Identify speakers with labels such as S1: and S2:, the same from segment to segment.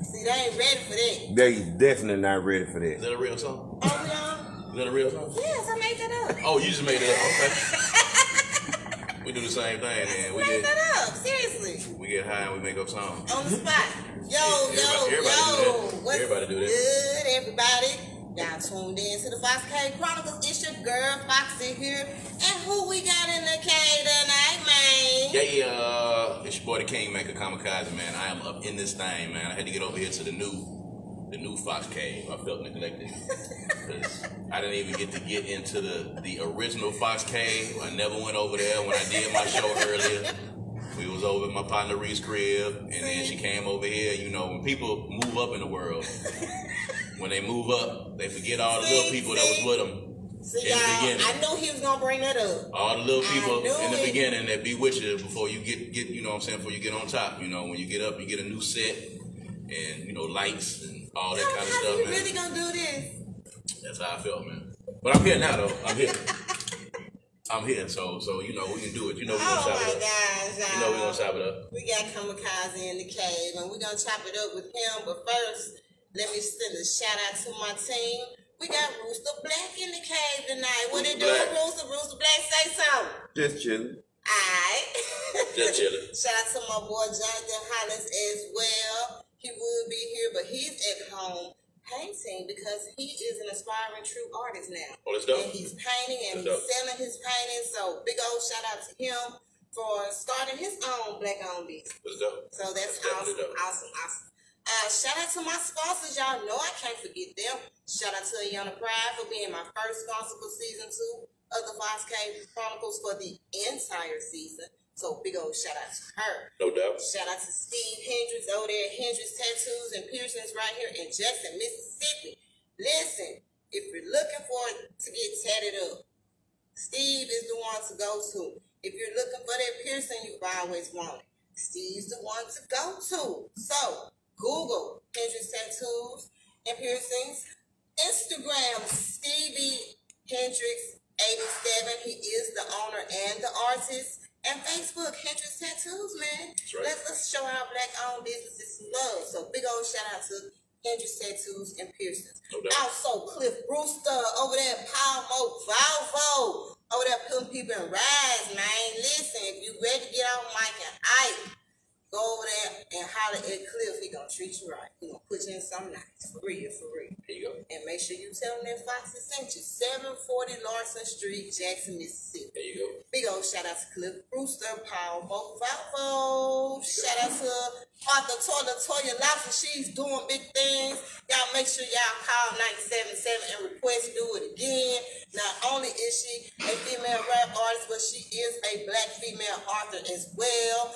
S1: See, they ain't ready for that.
S2: They definitely not ready for that.
S3: Is that a real song?
S1: Oh, yeah.
S3: Is that a real song?
S1: Yes, I made that up.
S3: Oh, you just made it up. Okay. We do the same thing, man. We
S1: made that up. Seriously.
S3: We get high and we make up songs.
S1: On the spot. Yo. What's
S3: everybody do that.
S1: Good, everybody? Y'all tuned in to the Fox K Chronicles. It's your girl Foxy here. And who we got in the K tonight, man?
S3: Yeah. It's your boy the Kingmaker, Kamikaze, man. I am up in this thing, man. I had to get over here to the new Fox Cave. I felt neglected. Because I didn't even get into the original Fox Cave. I never went over there when I did my show earlier. We was over at my partner Reese's crib, and then she came over here. You know, when people move up in the world, when they move up, they forget all the little people that was with them in the beginning.
S1: I knew he was gonna bring that up.
S3: All the little people in the beginning that be with you before you get you know what I'm saying, before you get on top. You know, when you get up, you get a new set and, you know, lights and all that kind of stuff,
S1: man.
S3: Man.
S1: You really gonna do this?
S3: That's how I felt, man. But I'm here now, though. I'm here, so you know we can do it. You know we're gonna chop it up.
S1: Gosh,
S3: you know we're gonna chop it up.
S1: We got Kamikaze in the cave, and we're gonna chop it up with him. But first, let me send a shout out to my team. We got Rooster Black in the cave tonight. What they doing, Rooster? Rooster Black, say something.
S2: Just chilling.
S1: Alright.
S3: Just chilling.
S1: Shout out to my boy Jonathan Hollins as well. He would be here, but he's at home painting because he is an aspiring true artist now.
S3: Oh, that's dope.
S1: And he's painting and he's selling his paintings. So big old shout out to him for starting his own black-owned business.
S3: That's dope.
S1: So that's awesome. Shout out to my sponsors. Y'all know I can't forget them. Shout out to Ayana Pride for being my first sponsor for season 2 of the Fox K Chronicles for the entire season. So big old shout out to her.
S3: No doubt.
S1: Shout out to Steve Hendricks over there at Hendricks Tattoos and Piercings right here in Jackson, Mississippi. Listen, if you're looking for it to get tatted up, Steve is the one to go to. If you're looking for that piercing you've always wanted, Steve's the one to go to. So Google Hendricks Tattoos and Piercings. Instagram Stevie Hendricks 87. He is the owner and the artist. And Facebook, Hendricks Tattoos, man.
S3: That's right.
S1: Let's show our black-owned businesses some love. So big old shout out to Hendricks Tattoos and Piercings.
S3: No doubt.
S1: Also, Cliff Brewster over there at Palmo Valvo. Over there putting people in rides, man. Listen, if you ready to get on Mike and Ike, go over there and holler at Cliff. He gonna treat you right. He gonna put you in something nice. For real, for real.
S3: There you go. And
S1: make sure you tell him that Foxy sent you. 740 Larson Street, Jackson, Mississippi.
S3: There you go.
S1: Big old shout out to Cliff Brewster, Paul Valvo. Shout out to Arthur Toya Lobster. She's doing big things. Y'all make sure y'all call 977 and request do it again. Not only is she a female rap artist, but she is a black female author as well.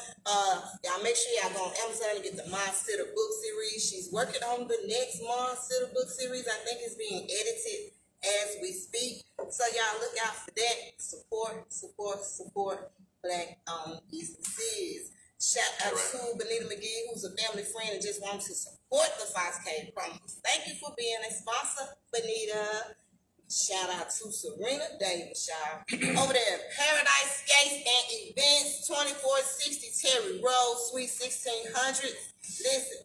S1: Y'all make sure y'all go on Amazon and get the Mon Sitter book series. She's working on the next Mon Sitter book series. I think it's being edited as we speak. So y'all look out for that. Support black-owned businesses. Shout out to Benita McGee, who's a family friend and just wants to support the Fox K Chronicles. Thank you for being a sponsor, Benita. Shout out to Serena Davis, y'all. Over there at Paradise Skates and Events, 2460 Terry Road, Suite 1600. Listen,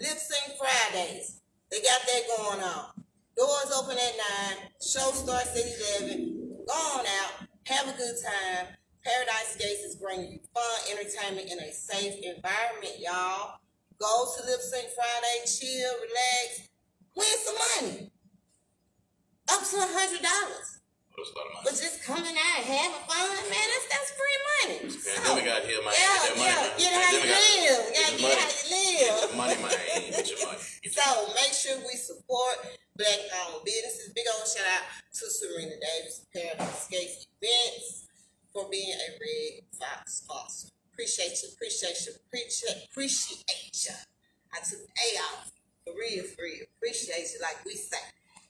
S1: Lip Sync Fridays. They got that going on. Doors open at 9. Show starts at 11. Go on out. Have a good time. Paradise Skates is bringing you fun, entertainment, in a safe environment, y'all. Go to Lip Sync Friday, chill, relax, win some money. Up to $100.
S3: That's a lot of money.
S1: But just coming out and having fun, man, that's free money.
S3: Pandemic out here, man.
S1: Get how you live.
S3: Get how you live. Get your money, man. Get your money.
S1: So make sure we support black-owned businesses. Big old shout out to Serena Davis, Paradise Skates Events, for being a Red Fox sponsor. Appreciate you. I took the A off. For real. Appreciate you, like we say.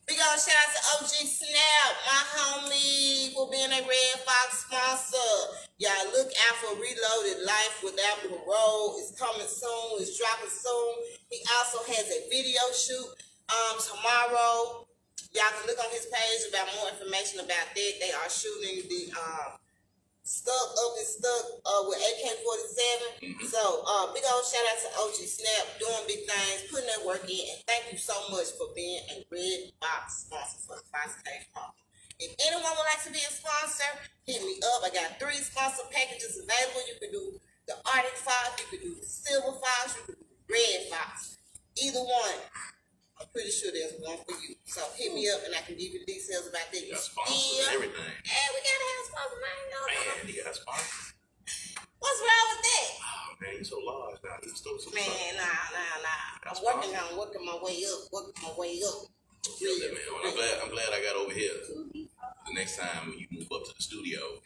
S1: Big old shout out to OG Snap, my homie, for being a Red Fox sponsor. Y'all look out for Reloaded Life Without Parole. It's coming soon. It's dropping soon. He also has a video shoot tomorrow. Y'all can look on his page about more information about that. They are shooting the stuck with AK-47. So big old shout out to OG Snap, doing big things, putting that work in, and thank you so much for being a Red Box sponsor for the 5K program. If anyone would like to be a sponsor, hit me up. I got 3 sponsor packages available. You can do the Arctic Fox, you can do the Silver Fox, you can do the Red Fox. Either one. I'm pretty sure there's one for you. So hit me up and I can give you the details about that.
S3: You got sponsors and everything.
S1: Hey, we gotta have sponsors, man.
S3: Man, you got sponsors.
S1: What's wrong with that?
S3: Oh man, you so large now. You still so
S1: Man, nah. I'm working my way up.
S3: Yeah, man. Well, I'm glad I got over here. The next time when you move up to the studio,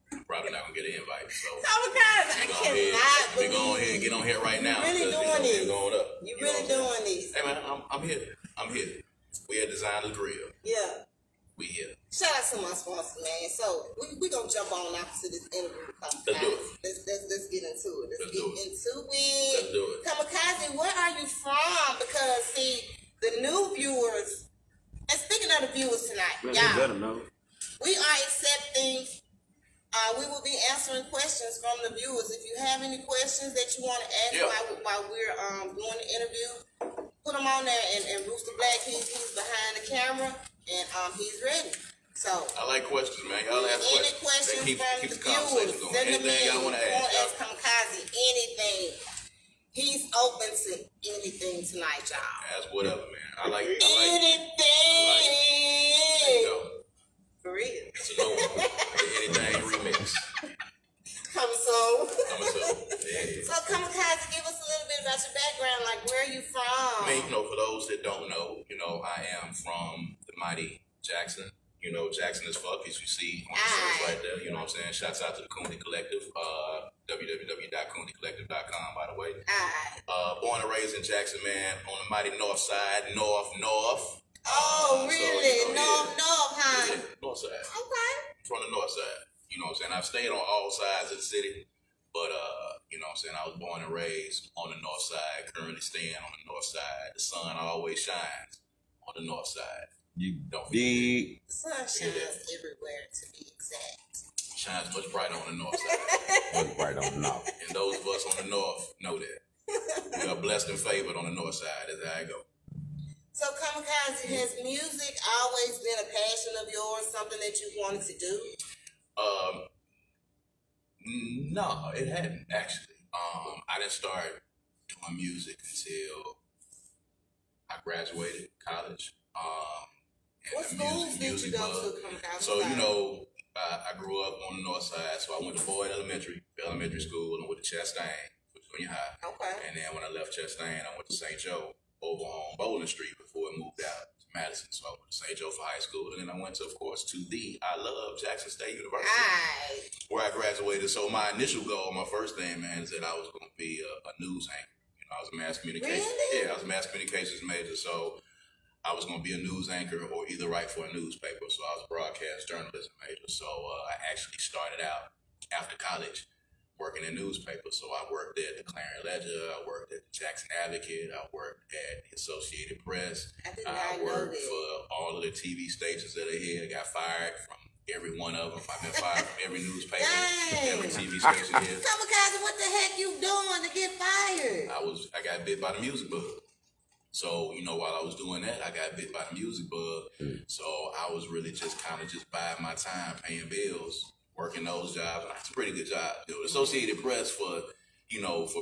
S3: I'm probably not gonna get an invite. So
S1: Kamikaze, I cannot believe
S3: we go ahead and get on here right now.
S1: You really doing this.
S3: Going up.
S1: You really doing this.
S3: Hey man, I'm here. We at Designer's Grill.
S1: Yeah.
S3: We here.
S1: Shout out to my sponsor, man. So we gonna jump on after this interview.
S3: Let's do it.
S1: Let's get into it.
S3: Let's do
S1: Let's
S3: do it.
S1: Kamikaze, where are you from? Because see, the new viewers, and speaking of the viewers tonight, y'all, we are accepting. We will be answering questions from the viewers. If you have any questions that you want to ask while we're doing the interview, put them on there. And Rooster Black, he's behind the camera and he's ready. So
S3: I like questions, man. Y'all ask questions.
S1: Any questions from
S3: keep
S1: the
S3: the conversation
S1: viewers?
S3: going.
S1: Send them
S3: Anything
S1: in.
S3: y'all want to
S1: Ask
S3: ask?
S1: Kamikaze anything. He's open to anything tonight, y'all.
S3: Ask whatever, man. I like
S1: anything.
S3: There you go.
S1: For real.
S3: It's a no one. Anything remix.
S1: Coming soon.
S3: Yeah.
S1: So Kamikaze, give us a little bit about your background. Like, where are you from?
S3: I mean, for those that don't know, I am from the mighty Jackson. Jackson as fuck, as you see on the shirts right there. You know what I'm saying? Shouts out to the Cooney Collective. www.cooneycollective.com, by the way. Born and raised in Jackson, man, on the mighty north side, north.
S1: Oh, really?
S3: So,
S1: North, huh?
S3: Yeah, north side.
S1: Okay.
S3: From the north side. You know what I'm saying? I've stayed on all sides of the city, but, you know what I'm saying? I was born and raised on the north side, currently staying on the north side. The sun always shines on the north side.
S2: You
S3: don't
S2: big.
S1: The sun shines everywhere, to be exact.
S3: Shines much brighter on the north side.
S2: Much brighter on the north.
S3: And those of us on the north know that. We are blessed and favored on the north side. That's how I go.
S1: So, Kamikaze, has music always been a passion of yours, something that you wanted to do?
S3: No, it hadn't, actually. I didn't start doing music until I graduated college.
S1: What schools did you go to, Kamikaze?
S3: So, I grew up on the north side, so I went to Boyd Elementary School, and went to Chastain for junior high.
S1: Okay.
S3: And then when I left Chastain, I went to St. Joe over on Bowling Street before it moved out to Madison. So I went to St. Joe for high school, and then I went to, of course, I love Jackson State University, where I graduated. So my initial goal, my first thing, man, is that I was going to be a news anchor. I was a mass communications.
S1: Really?
S3: Yeah, I was a mass communications major, so I was going to be a news anchor or either write for a newspaper. So I was a broadcast journalism major. So I actually started out after college working in newspapers. So I worked at the Clarion Ledger, I worked at the Jackson Advocate, I worked at the Associated Press, I worked for all of the TV stations that are here. I got fired from every one of them. I've been fired from every newspaper, every TV station here.
S1: Kamikaze, what the heck you doing to get fired?
S3: I got bit by the music bug. So, while I was doing that, I got bit by the music bug. So I was really just biding my time, paying bills, working those jobs. And it's a pretty good job. The Associated Press for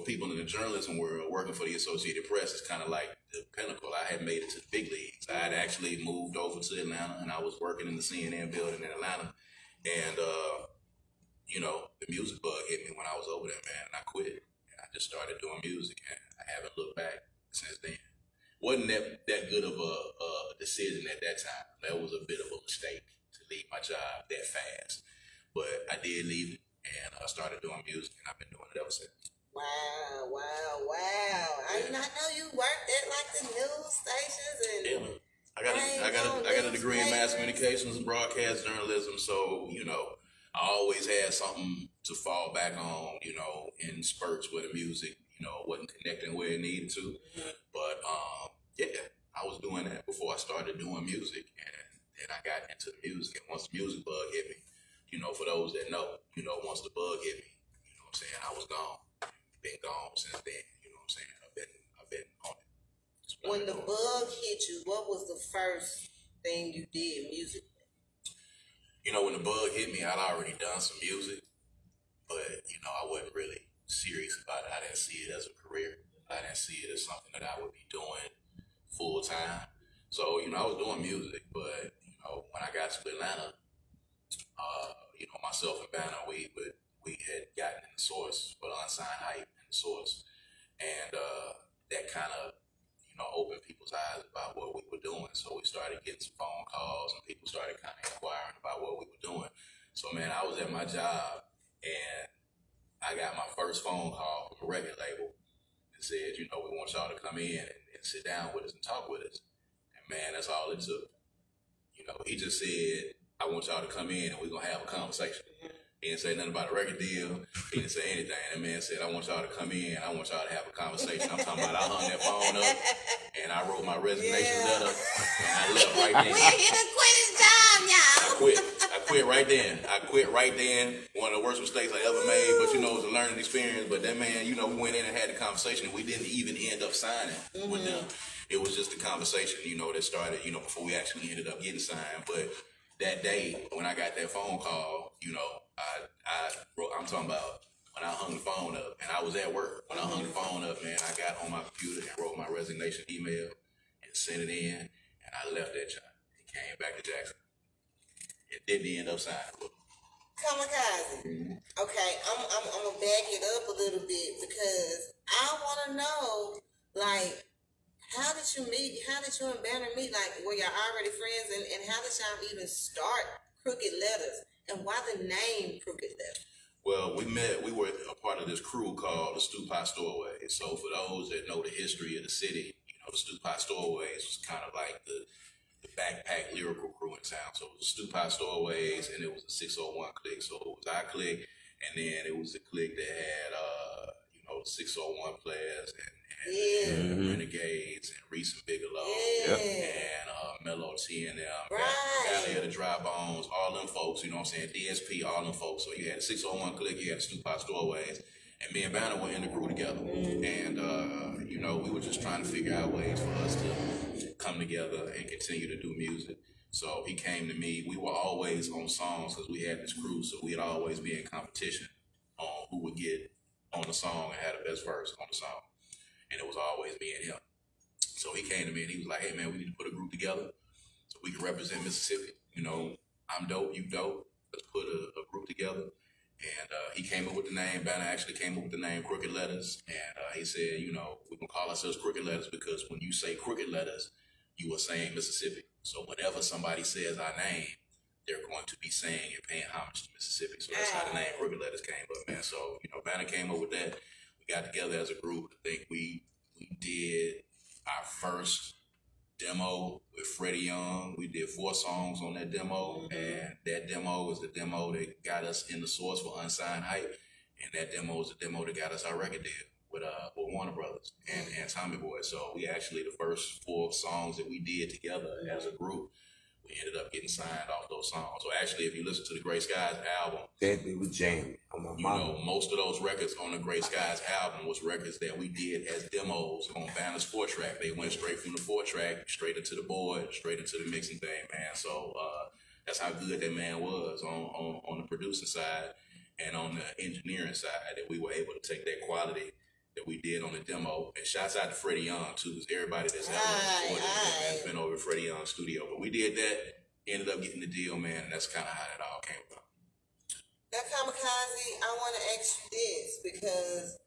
S3: people in the journalism world, working for the Associated Press is kind of like the pinnacle. I had made it to the big leagues. I had actually moved over to Atlanta, and I was working in the CNN building in Atlanta. And, the music bug hit me when I was over there, man, and I quit. And I just started doing music, and I haven't looked back since then. Wasn't that good of a decision at that time. That was a bit of a mistake to leave my job that fast. But I did leave it, and I started doing music, and I've been doing it ever since.
S1: Wow. I did not know you worked at like the news stations and
S3: I got a degree in mass communications and broadcast journalism, so I always had something to fall back on, in spurts where the music, wasn't connecting where it needed to. But I was doing that before I started doing music, and then I got into the music. And once the music bug hit me, for those that know, once the bug hit me, what I'm saying, I was gone. Been gone since then, what I'm saying. I've been on it.
S1: When the bug hit you, what was the first thing you did musically?
S3: When the bug hit me, I'd already done some music, but I wasn't really serious about it. I didn't see it as a career. I didn't see it as something that I would be doing full time. So, I was doing music, but when I got to Atlanta, myself and Banner, we had gotten in the source for the unsigned hype in the source, and that kind of opened people's eyes about what we were doing. So we started getting some phone calls, and people started kind of inquiring about what we were doing. So man, I was at my job, and I got my first phone call from a record label that said, we want y'all to come in and sit down with us and talk with us. And man, that's all it took. He just said, I want y'all to come in and we're going to have a conversation. He didn't say nothing about a record deal. He didn't say anything. That man said, I want y'all to come in. I want y'all to have a conversation. I'm talking about I hung that phone up and I wrote my resignation letter and I left right then.
S1: He done quit his job, y'all.
S3: I quit right then. I quit right then. One of the worst mistakes I ever made, but it was a learning experience. But that man, we went in and had the conversation, and we didn't even end up signing with them. It was just a conversation, that started, before we actually ended up getting signed. But that day, when I got that phone call, I'm talking about when I hung the phone up, and I was at work. When I hung the phone up, man, I got on my computer and wrote my resignation email and sent it in, and I left that job and came back to Jackson. It didn't end up signing with them.
S1: Kamikaze. Okay, I'm gonna back it up a little bit because I want to know, like, how did you meet? How did you and Banner meet? Like, were y'all already friends? And how did y'all even start Crooked Lettaz? And why the name Crooked Lettaz?
S3: Well, we were a part of this crew called the Stew Pie Stowaways. So for those that know the history of the city, the Stew Pie Stowaways was kind of like the backpack lyrical crew in town. So it was the Stew Pie Stowaways, and it was a 601 clique. So it was our clique, and then it was the clique that had, the 601 players and Renegades and Reese and Bigelow and Mellow T and them, Valley of the Dry Bones, all them folks, DSP, all them folks. So you had the 601 clique, you had the Stew Pie Stowaways, and me and Banner were in the crew together. And, we were just trying to figure out ways for us to come together and continue to do music. So he came to me. We were always on songs because we had this crew, so we'd always be in competition on who would get on the song and had the best verse on the song. And it was always me and him. So he came to me and he was like, hey man, we need to put a group together so we can represent Mississippi. I'm dope, you dope. Let's put a group together. And he came up with the name. Banner actually came up with the name Crooked Lettaz. And he said, we're going to call ourselves Crooked Lettaz because when you say Crooked Lettaz, you are saying Mississippi. So whenever somebody says our name, they're going to be saying and paying homage to Mississippi. So that's how the name Crooked Lettaz came up, man. So, Banner came up with that. We got together as a group. I think we did our first demo with Freddie Young. We did 4 songs on that demo, and that demo was the demo that got us in the source for Unsigned Hype, and that demo was the demo that got us our record deal with Warner Brothers and Tommy Boy. So we actually, the first 4 songs that we did together as a group, we ended up getting signed off those songs. So actually, if you listen to the Gray Skies album,
S2: that was jamming on my mama.
S3: Most of those records on the Gray Skies album was records that we did as demos on Banner's 4-track. They went straight from the 4-track, straight into the board, straight into the mixing thing, man. So that's how good that man was on the producing side and on the engineering side, that we were able to take that quality that we did on the demo. And shouts out to Freddie Young too, because everybody that's ever recorded has been over at Freddie Young's studio. But we did that, ended up getting the deal, man, and that's kind of how that all came about.
S1: Now, Kamikaze, I want to ask you this because,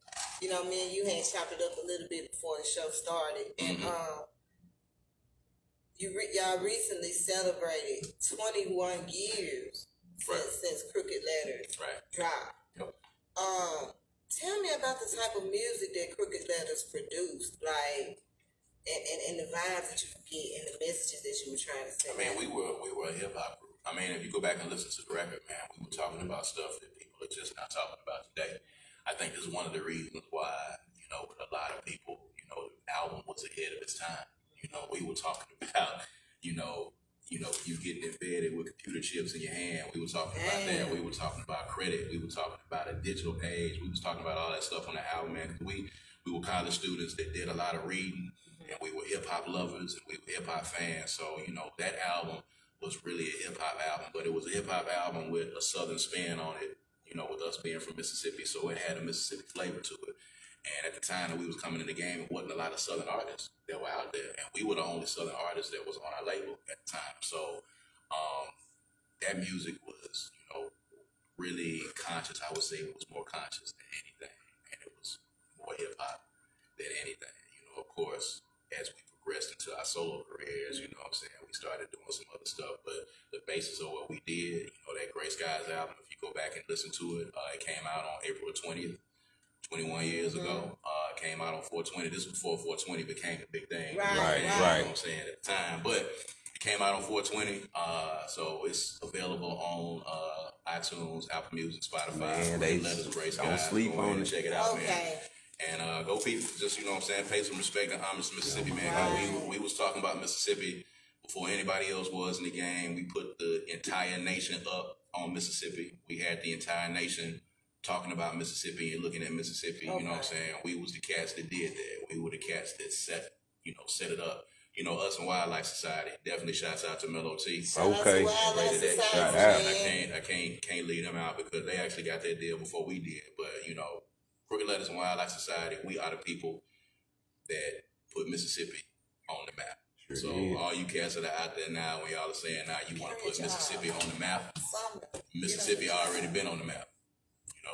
S1: me and you had chopped it up a little bit before the show started. And y'all recently celebrated 21 years since Crooked Lettaz dropped.
S3: Yep.
S1: Tell me about the type of music that Crooked Lettaz produced, like, and the vibes that you get and the messages that you were trying to send.
S3: I mean, we were a hip hop group. I mean, if you go back and listen to the record, man, we were talking about stuff that people are just not talking about today. I think this is one of the reasons why, with a lot of people, the album was ahead of its time. We were talking about, you getting embedded with computer chips in your hand. We were talking about that. We were talking about credit. We were talking about a digital age. We was talking about all that stuff on the album, man. We were college students that did a lot of reading, and we were hip hop lovers, and we were hip hop fans. So that album was really a hip hop album, but it was a hip hop album with a Southern spin on it. With us being from Mississippi, so it had a Mississippi flavor to it. And at the time that we was coming in the game, it wasn't a lot of Southern artists that were out there. And we were the only Southern artists that was on our label at the time. So that music was, really conscious. I would say it was more conscious than anything. And it was more hip-hop than anything. Of course, as we progressed into our solo careers, we started doing some other stuff. But the basis of what we did, that Gray Skies album, if you go back and listen to it, it came out on April 20th. 21 years ago, came out on 420. This was before 420 became a big thing.
S2: Right.
S3: You know what I'm saying, at the time. But it came out on 420, so it's available on iTunes, Apple Music, Spotify.
S2: Man, they
S3: Lettaz, Gray Skies.
S2: Don't sleep on it.
S3: Check it out, man. And go people, just, pay some respect and homage to Mississippi, man. Right. We was talking about Mississippi before anybody else was in the game. We put the entire nation up on Mississippi. We had the entire nation talking about Mississippi and looking at Mississippi, you know what I'm saying? We was the cats that did that. We were the cats that set it up. Us and Wildlife Society. Definitely shouts out to Mellow T.
S2: Okay.
S3: Shout out. I can't leave them out because they actually got their deal before we did. But Crooked Lettaz and Wildlife Society, we are the people that put Mississippi on the map. Sure so is. All you cats that are out there now, when y'all are saying now you want to put Mississippi on the map, Mississippi already been on the map.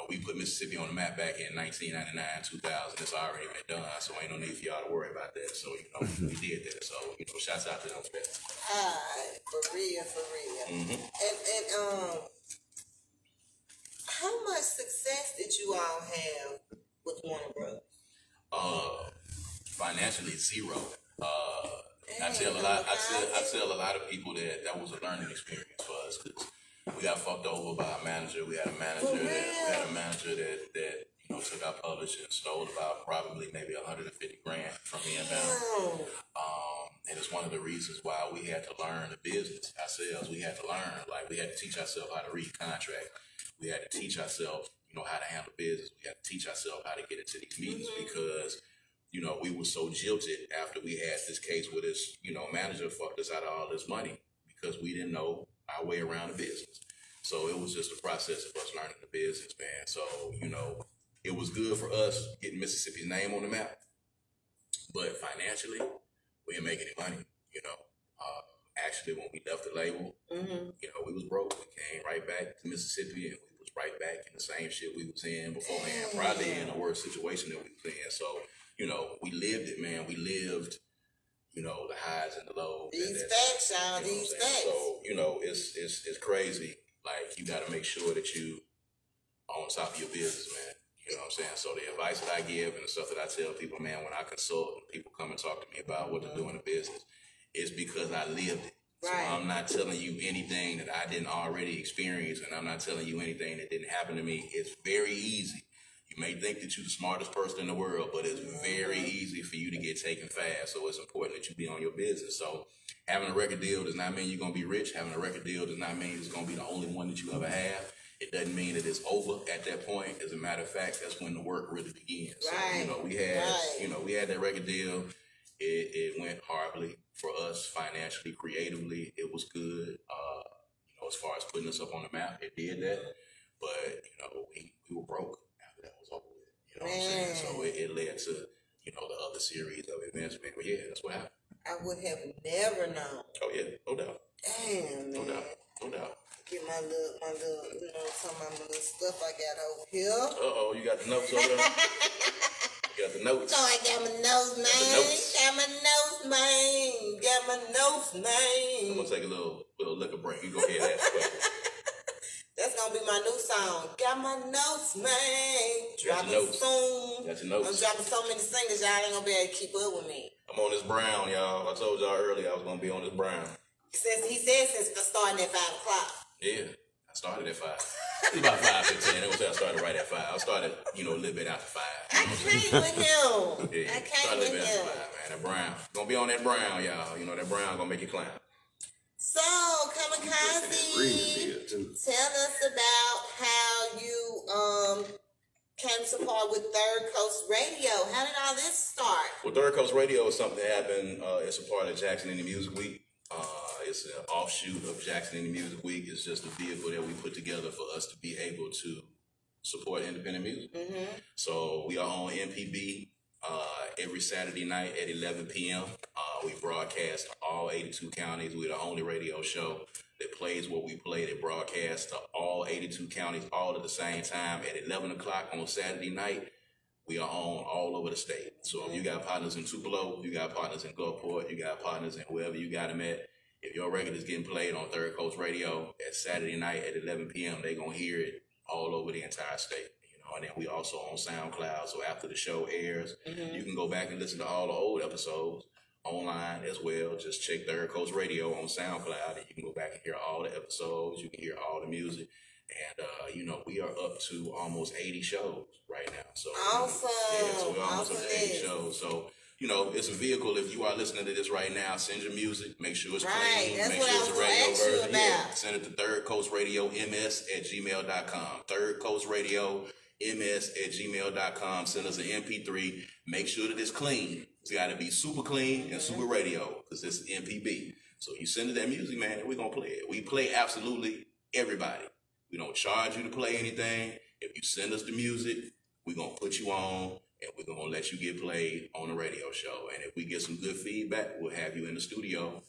S3: We put Mississippi on the map back in 1999, 2000. It's already been done, so ain't no need for y'all to worry about that. So, we did that. So, shouts out to them.
S1: For real. And how much success did you all have with Warner Brothers?
S3: Financially, zero. I tell a lot of people that was a learning experience for us because we got fucked over by a manager. We had a manager that took our publishing and stole about probably maybe $150,000 from me and them. And it's one of the reasons why we had to learn the business ourselves. We had to learn, we had to teach ourselves how to read contract. We had to teach ourselves, how to handle business. We had to teach ourselves how to get into these meetings because, we were so jilted after we had this case where this, manager fucked us out of all this money because we didn't know our way around the business. So it was just a process of us learning the business, man. So, it was good for us getting Mississippi's name on the map. But financially, we didn't make any money, Actually, when we left the label, we was broke. We came right back to Mississippi and we was right back in the same shit we was in beforehand, probably in a worse situation than we was in. So, we lived it, man. We lived the highs and the lows.
S1: These facts, y'all. These facts.
S3: So, it's crazy. You got to make sure that you on top of your business, man. You know what I'm saying? So the advice that I give and the stuff that I tell people, man, when I consult and people come and talk to me about what to do in the business, it's because I lived it. Right. So I'm not telling you anything that I didn't already experience, and I'm not telling you anything that didn't happen to me. It's very easy. You may think that you're the smartest person in the world, but it's very easy for you to get taken fast. So it's important that you be on your business. So having a record deal does not mean you're going to be rich. Having a record deal does not mean it's going to be the only one that you ever have. It doesn't mean that it's over at that point. As a matter of fact, that's when the work really begins.
S1: Right.
S3: So, we had that record deal. It went horribly for us financially, creatively. It was good. As far as putting us up on the map, it did that. But, we were broke after that was over with. You know what I'm saying? So it led to, the other series of events, man. But yeah, that's what happened.
S1: I would have never known.
S3: Oh yeah, no doubt.
S1: Damn, man.
S3: No doubt.
S1: Get my little, some of my little stuff I got over here.
S3: You got the notes over there? You got the notes?
S1: No, I got my notes, man. Got my notes, man.
S3: I'm gonna take a little liquor break. You go ahead and ask the question.
S1: That's gonna be my new song. Got my notes, man. Dropping soon.
S3: Got your notes.
S1: I'm dropping so many singles, y'all ain't gonna be able to keep up with me.
S3: I'm on this brown, y'all. I told y'all earlier I was gonna be on this brown.
S1: He said since starting at 5 o'clock.
S3: Yeah, I started at 5. It's about 5:15. I would say I started right at 5. I started, a little bit after 5.
S1: I came with him.
S3: Yeah,
S1: I came with him.
S3: After 5, man. That brown. Gonna be on that brown, y'all. That brown gonna make you climb.
S1: So Kamikaze, tell us about how you came to part with Third Coast Radio. How did all this start?
S3: Well, Third Coast Radio is something that happened. It's a part of Jackson Indie Music Week. It's an offshoot of Jackson Indie Music Week. It's just a vehicle that we put together for us to be able to support independent music. So we are on MPB every Saturday night at 11 p.m. We broadcast all 82 counties. We're the only radio show that plays what we play, that broadcasts to all 82 counties all at the same time at 11 o'clock on Saturday night. We are on all over the state. So if you got partners in Tupelo, you got partners in Gulfport, you got partners in wherever you got them at, if your record is getting played on Third Coast Radio at Saturday night at 11 p.m., they're going to hear it all over the entire state. And then we also on SoundCloud. So after the show airs, you can go back and listen to all the old episodes online as well. Just check Third Coast Radio on SoundCloud, and you can go back and hear all the episodes. You can hear all the music. And, we are up to almost 80 shows right now. So,
S1: awesome.
S3: So we're almost up to 80 shows. So, it's a vehicle. If you are listening to this right now, send your music. Make sure it's clean.
S1: That's
S3: make
S1: what
S3: sure
S1: I
S3: it's
S1: was
S3: a radio
S1: version.
S3: version. Yeah. Send it to Third Coast Radio MS@gmail.com. Third Coast Radio MS@gmail.com. Send us an MP3. Make sure that it's clean. It's got to be super clean and super radio because it's MPB. So you send us that music, man, and we're going to play it. We play absolutely everybody. We don't charge you to play anything. If you send us the music, we're going to put you on, and we're going to let you get played on the radio show. And if we get some good feedback, we'll have you in the studio,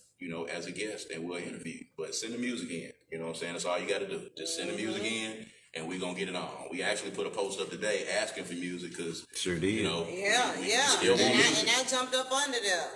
S3: as a guest, and we'll interview you. But send the music in. You know what I'm saying? That's all you got to do. Just send the music in, and we're going to get it on. We actually put a post up today asking for music because,
S2: sure did.
S1: And I jumped up under there.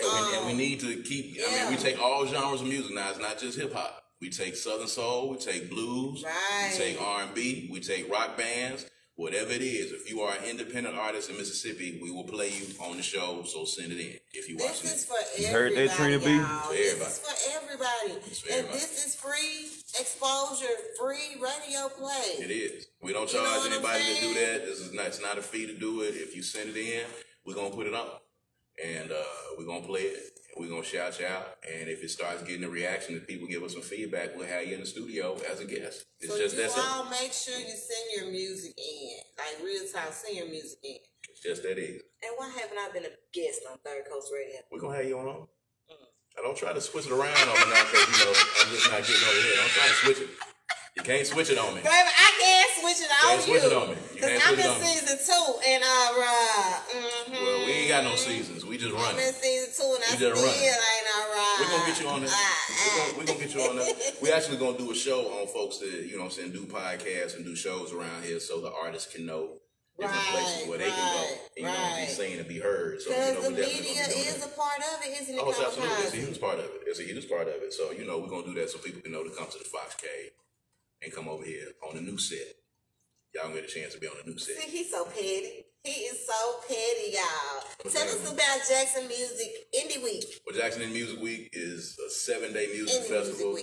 S3: And we need to keep, we take all genres of music now. It's not just hip hop. We take Southern Soul, we take blues, we take R&B, we take rock bands, whatever it is. If you are an independent artist in Mississippi, we will play you on the show, so send it in if you watch it.
S1: This is for everybody,
S2: you heard that, Trina B?
S1: This is for everybody. And this is free exposure, free radio play.
S3: It is. We don't charge anybody to do that. It's not a fee to do it. If you send it in, we're going to put it on. And we're going to play it. We're going to shout you out. And if it starts getting a reaction, if people give us some feedback, we'll have you in the studio as a guest. It's just that simple.
S1: So make sure you send your music in. Like real time, send your music in.
S3: It's just that easy.
S1: And why haven't I been a guest on Third Coast Radio?
S3: We're going to have you on. I don't try to switch it around on me now because, I'm just not getting over here. Don't try to switch it. You can't switch it on me.
S1: Baby, I can't switch it on you.
S3: Switch it on me.
S1: Because I'm in season 2 and
S3: Well, we ain't got no seasons. We just run.
S1: I'm in season 2 and I still ain't alright.
S3: We're gonna get you on there. We're gonna get you on there. We're actually gonna do a show on folks that, do podcasts and do shows around here so the artists can know different places where they can go and be seen and be heard. So
S1: because the media is a part of it, isn't it?
S3: Oh, absolutely. It's a huge part of it. It's a huge part of it. So, we're gonna do that so people can know to come to the Fox Cave and come over here on the new set. Y'all gonna get a chance to be on the new set.
S1: See, he's so petty. He is so petty, y'all. Tell us about Jackson Music Indie Week.
S3: Well, Jackson Indie Music Week is a 7-day music festival.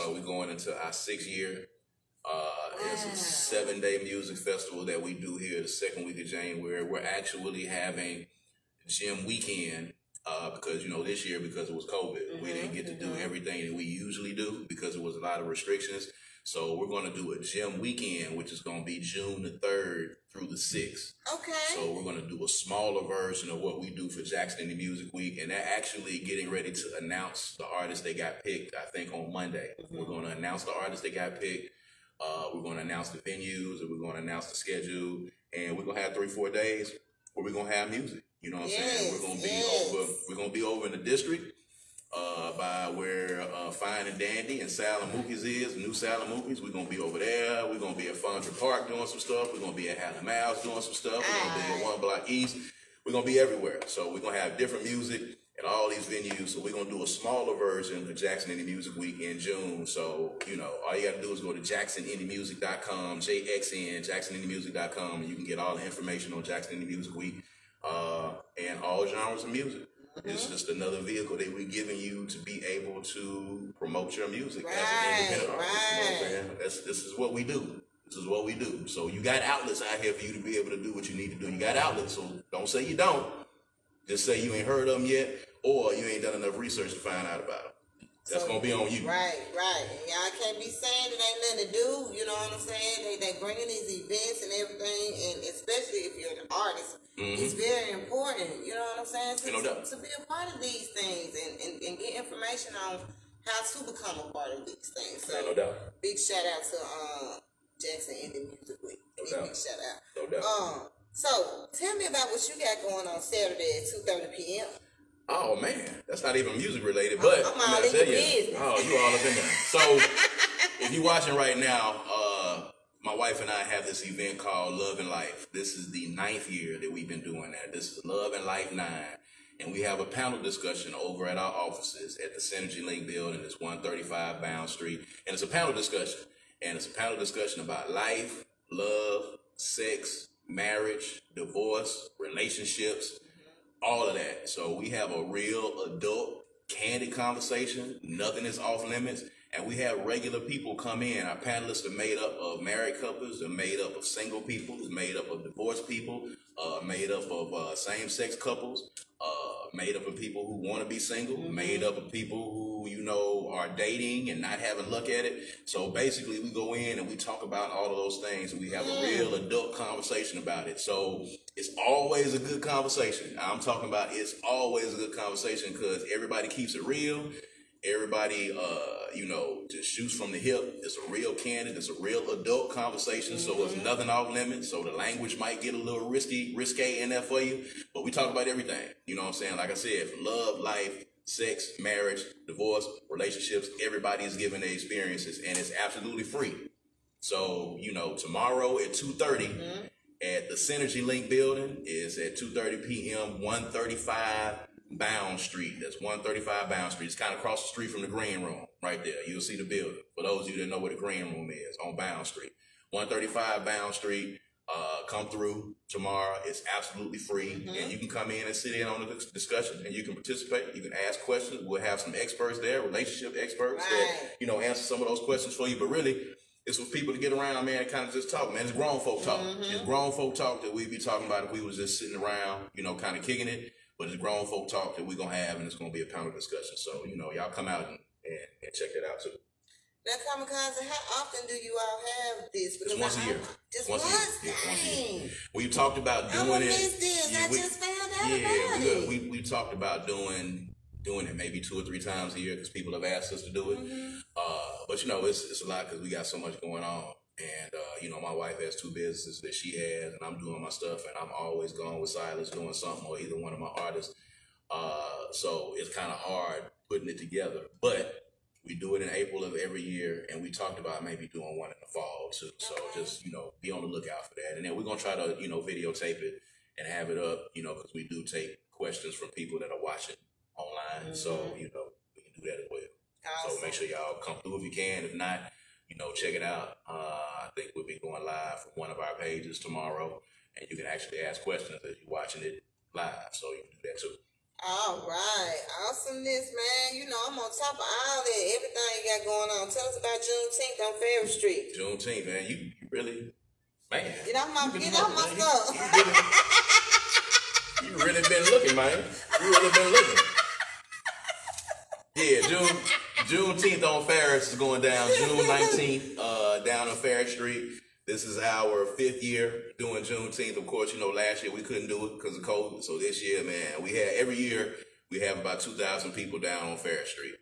S3: We're going into our 6th year. It's a 7-day music festival that we do here the second week of January. We're actually having gym weekend because, this year, because it was COVID, we didn't get to do everything that we usually do because there was a lot of restrictions. So we're going to do a gym weekend, which is going to be June the 3rd through the 6th.
S1: Okay.
S3: So we're going to do a smaller version of what we do for Jackson Indie Music Week. And they're actually getting ready to announce the artists they got picked, I think, on Monday. We're going to announce the artists they got picked. We're going to announce the venues, and we're going to announce the schedule. And we're going to have 3-4 days where we're going to have music. You know what I'm saying? We're going to be over in the district. By where Fine and Dandy and Salem Movies is, New Salem Movies. We're going to be over there. We're going to be at Fondra Park doing some stuff. We're going to be at Hannah Miles doing some stuff. We're going to be at 1 Block East. We're going to be everywhere. So we're going to have different music at all these venues. So we're going to do a smaller version of Jackson Indie Music Week in June. So, all you got to do is go to JacksonIndieMusic.com, JXN, JacksonIndieMusic.com, and you can get all the information on Jackson Indie Music Week and all genres of music. It's just another vehicle that we're giving you to be able to promote your music as an independent artist. You know what I'm saying? This is what we do. This is what we do. So you got outlets out here for you to be able to do what you need to do. You got outlets, so don't say you don't. Just say you ain't heard of them yet, or you ain't done enough research to find out about them. That's gonna be on you.
S1: Right. And y'all can't be saying it ain't nothing to do. You know what I'm saying? They bringing these events and everything, and especially if you're an artist, it's very important. You know what I'm saying? To be a part of these things and get information on how to become a part of these things. So,
S3: no doubt.
S1: Big shout out to Jackson Indie Music Week. Big shout out.
S3: No doubt.
S1: So tell me about what you got going on Saturday at 2:30 p.m.
S3: Oh man, that's not even music related, but
S1: I'm all in your business.
S3: Oh, you all up in there. So if you're watching right now, my wife and I have this event called Love and Life. This is the 9th year that we've been doing that. This is Love and Life 9. And we have a panel discussion over at our offices at the Synergy Link building. It's 135 Bound Street. And it's a panel discussion. And it's a panel discussion about life, love, sex, marriage, divorce, relationships, all of that. So we have a real adult, candid conversation. Nothing is off limits. And we have regular people come in. Our panelists are made up of married couples, they're made up of single people, they're made up of divorced people, made up of same-sex couples, made up of people who want to be single, made up of people who, you know, are dating and not having luck at it. So basically we go in and we talk about all of those things, and we have a real adult conversation about it. So it's always a good conversation. I'm talking about it's always a good conversation because everybody keeps it real. Everybody, you know, just shoots from the hip. It's a real candid, it's a real adult conversation, so it's nothing off limits. So the language might get a little risque in there for you, but we talk about everything. You know what I'm saying? Like I said, from love, life, sex, marriage, divorce, relationships, everybody is given their experiences, and it's absolutely free. So, you know, tomorrow at 2:30 at the Synergy Link building is at 2:30 p.m., 135 Bound Street. That's 135 Bound Street. It's kind of across the street from the green room right there. You'll see the building. For those of you that know where the green room is, on Bound Street. 135 Bound Street. Come through tomorrow. It's absolutely free. And you can come in and sit in on the discussion, and you can participate. You can ask questions. We'll have some experts there, relationship experts that, you know, answer some of those questions for you. But really, it's for people to get around, man, and kind of just talk, man. It's grown folk talk. It's grown folk talk that we'd be talking about if we was just sitting around, you know, kind of kicking it. But it's grown folk talk that we're going to have, and it's going to be a panel discussion. So, you know, y'all come out and check that out, too.
S1: Now, Kamikaze, how often do you all have this? Because
S3: Just once a year.
S1: Just once?
S3: Yeah, once a year. We talked about doing it.
S1: This. I just found out about it.
S3: We talked about doing it maybe 2 or 3 times a year because people have asked us to do it. But, you know, it's a lot because we got so much going on. And, you know, my wife has 2 businesses that she has, and I'm doing my stuff, and I'm always gone with Silas doing something, or either one of my artists. So it's kind of hard putting it together. But we do it in April of every year, and we talked about maybe doing one in the fall, too. So just, you know, be on the lookout for that. And then we're going to try to, you know, videotape it and have it up, you know, because we do take questions from people that are watching online. So, you know, we can do that as well. Awesome. So make sure y'all come through if you can. If not, you know, check it out. I think we'll be going live from one of our pages tomorrow, and you can actually ask questions as you're watching it live, so you can do that too.
S1: All right. Awesomeness, man. You know, I'm on top of all that, everything you got going on. Tell us about Juneteenth on Ferry Street.
S3: Juneteenth, man. You really, man.
S1: Get off my stuff.
S3: You really been looking, man. You really been looking. Yeah, Juneteenth on Ferris is going down June 19th, down on Ferris Street. This is our 5th year doing Juneteenth. Of course, you know, last year we couldn't do it because of COVID. So this year, man, every year we have about 2,000 people down on Ferris Street.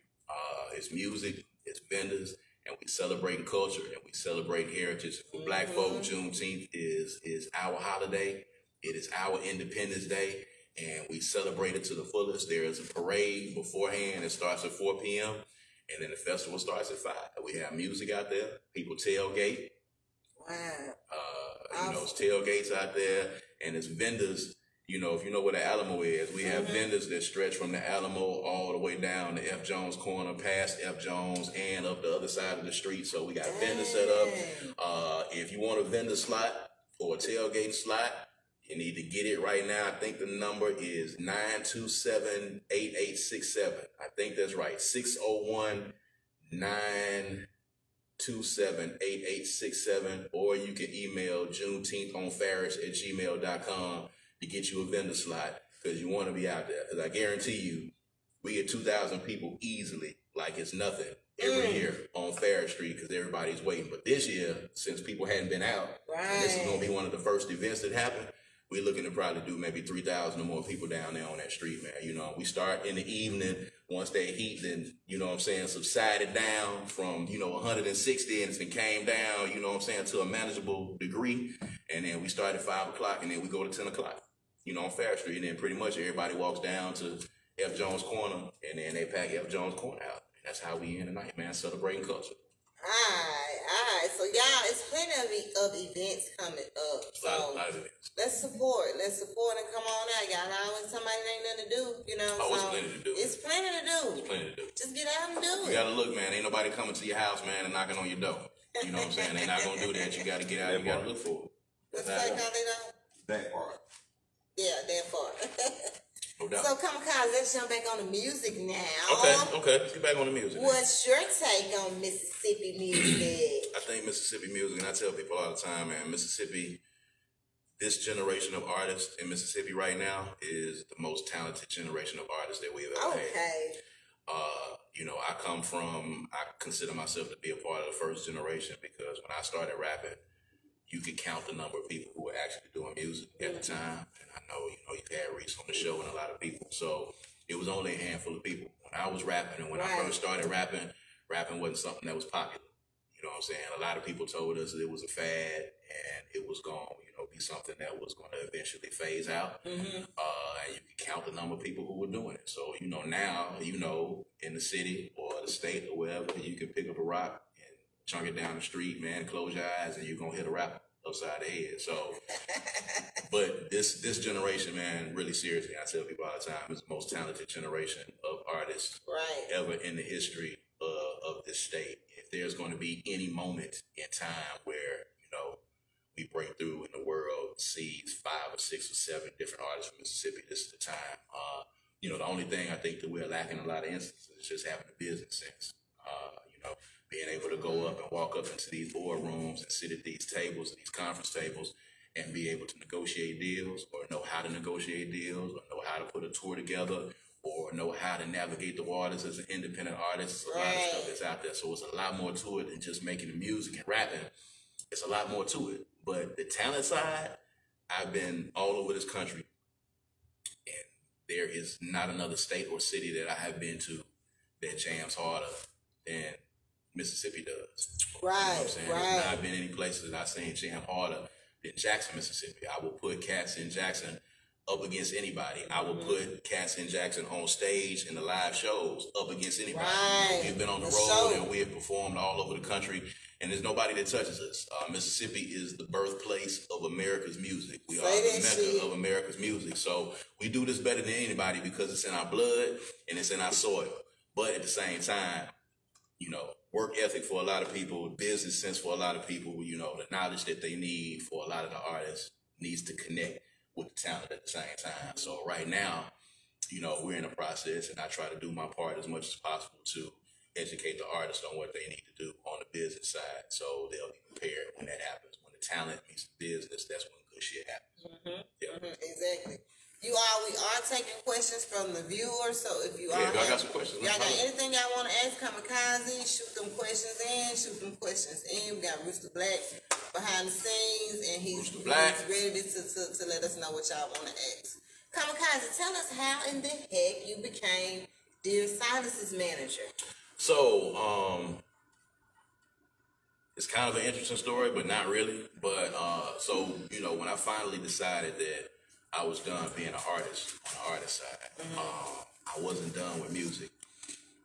S3: It's music, it's vendors, and we celebrate culture and we celebrate heritage. For Black folk, Juneteenth is our holiday. It is our Independence Day. And we celebrate it to the fullest. There is a parade beforehand. It starts at 4 p.m. And then the festival starts at 5. We have music out there. People tailgate.
S1: Wow.
S3: You know, it's tailgates out there. And it's vendors. You know, if you know where the Alamo is, we have vendors that stretch from the Alamo all the way down to F. Jones Corner, past F. Jones, and up the other side of the street. So we got vendors set up. If you want a vendor slot or a tailgate slot, you need to get it right now. I think the number is 927-8867. I think that's right. 601-927-8867. Or you can email juneteenthonfarris@gmail.com to get you a vendor slot because you want to be out there. Because I guarantee you, we get 2,000 people easily, like it's nothing, every year on Fair Street because everybody's waiting. But this year, since people hadn't been out, and this is going to be one of the first events that happen, we're looking to probably do maybe 3,000 or more people down there on that street, man. You know, we start in the evening. Once that heat then, you know what I'm saying, subsided down from, 160 and it came down, you know what I'm saying, to a manageable degree. And then we start at 5 o'clock and then we go to 10 o'clock, on Fair Street. And then pretty much everybody walks down to F. Jones Corner and then they pack F. Jones Corner out. And that's how we end the night, man, celebrating culture.
S1: All right. So y'all, it's plenty of events coming up. So
S3: a lot of events.
S1: Let's support and come on out, y'all. Always somebody ain't nothing to do,
S3: Oh, it's plenty to do.
S1: It's plenty to do.
S3: It's plenty to do.
S1: Just get out and do it.
S3: You gotta look, man. Ain't nobody coming to your house, man, and knocking on your door. You know what I'm saying? They not gonna do that. You gotta get out. You gotta look for it.
S1: What's that, Carlito?
S2: That part.
S1: Yeah, that part.
S3: No doubt.
S1: So, Kamikaze, let's jump back on the music now.
S3: Okay. Let's get back on the music.
S1: What's your take on Mississippi music?
S3: I think Mississippi music, and I tell people all the time, man, Mississippi, this generation of artists in Mississippi right now is the most talented generation of artists that we've ever had. I consider myself to be a part of the first generation because when I started rapping, you could count the number of people who were actually doing music at the time. And I know, you had Reese on the show and a lot of people. So it was only a handful of people. When I was rapping and when I first started rapping wasn't something that was popular. You know what I'm saying? A lot of people told us that it was a fad and it was going to, be something that was going to eventually phase out. And you can count the number of people who were doing it. So, now, in the city or the state or wherever, you can pick up a rock and chunk it down the street, man, close your eyes and you're going to hit a rapper upside the head. So, but this generation, man, really seriously, I tell people all the time, is the most talented generation of artists ever in the history of this state. If there's going to be any moment in time where, we break through in the world, sees 5 or 6 or 7 different artists from Mississippi, this is the time. The only thing I think that we're lacking in a lot of instances is just having a business sense. Being able to go up and walk up into these boardrooms and sit at these tables, these conference tables, and be able to negotiate deals or know how to negotiate deals or know how to put a tour together or know how to navigate the waters as an independent artist. There's a lot of stuff that's out there. So it's a lot more to it than just making the music and rapping. It's a lot more to it. But the talent side, I've been all over this country, and there is not another state or city that I have been to that jams harder than Mississippi does. You know what I'm saying? There's not been any places that I've seen jam harder than Jackson, Mississippi. I will put cats in Jackson up against anybody. I will put cats in Jackson on stage in the live shows up against anybody. We've been on the road and we have performed all over the country, and there's nobody that touches us. Mississippi is the birthplace of America's music. We are the mecca of America's music. So we do this better than anybody because it's in our blood and it's in our soil. But at the same time, work ethic for a lot of people, business sense for a lot of people, the knowledge that they need for a lot of the artists needs to connect with the talent at the same time. So right now, we're in a process and I try to do my part as much as possible to educate the artists on what they need to do on the business side so they'll be prepared when that happens. When the talent meets the business, that's when good shit happens.
S1: Exactly. We are taking questions from the viewers, so if you
S3: I got some questions.
S1: Y'all got anything y'all want to ask Kamikaze, shoot them questions in. We got Rooster Black behind the scenes, and he's ready to let us know what y'all want to ask. Kamikaze, tell us how in the heck you became Dear Silas's manager.
S3: So, it's kind of an interesting story, but not really. But, when I finally decided that I was done being an artist on the artist side, I wasn't done with music.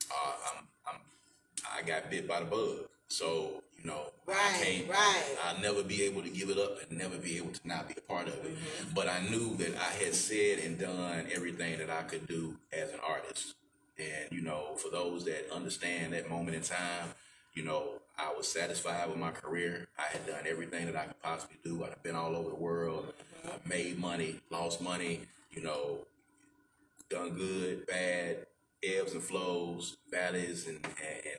S3: I got bit by the bug. So, I'll never be able to give it up and never be able to not be a part of it. But I knew that I had said and done everything that I could do as an artist. And, for those that understand that moment in time, I was satisfied with my career. I had done everything that I could possibly do. I've been all over the world. I made money, lost money, done good, bad, ebbs and flows, valleys and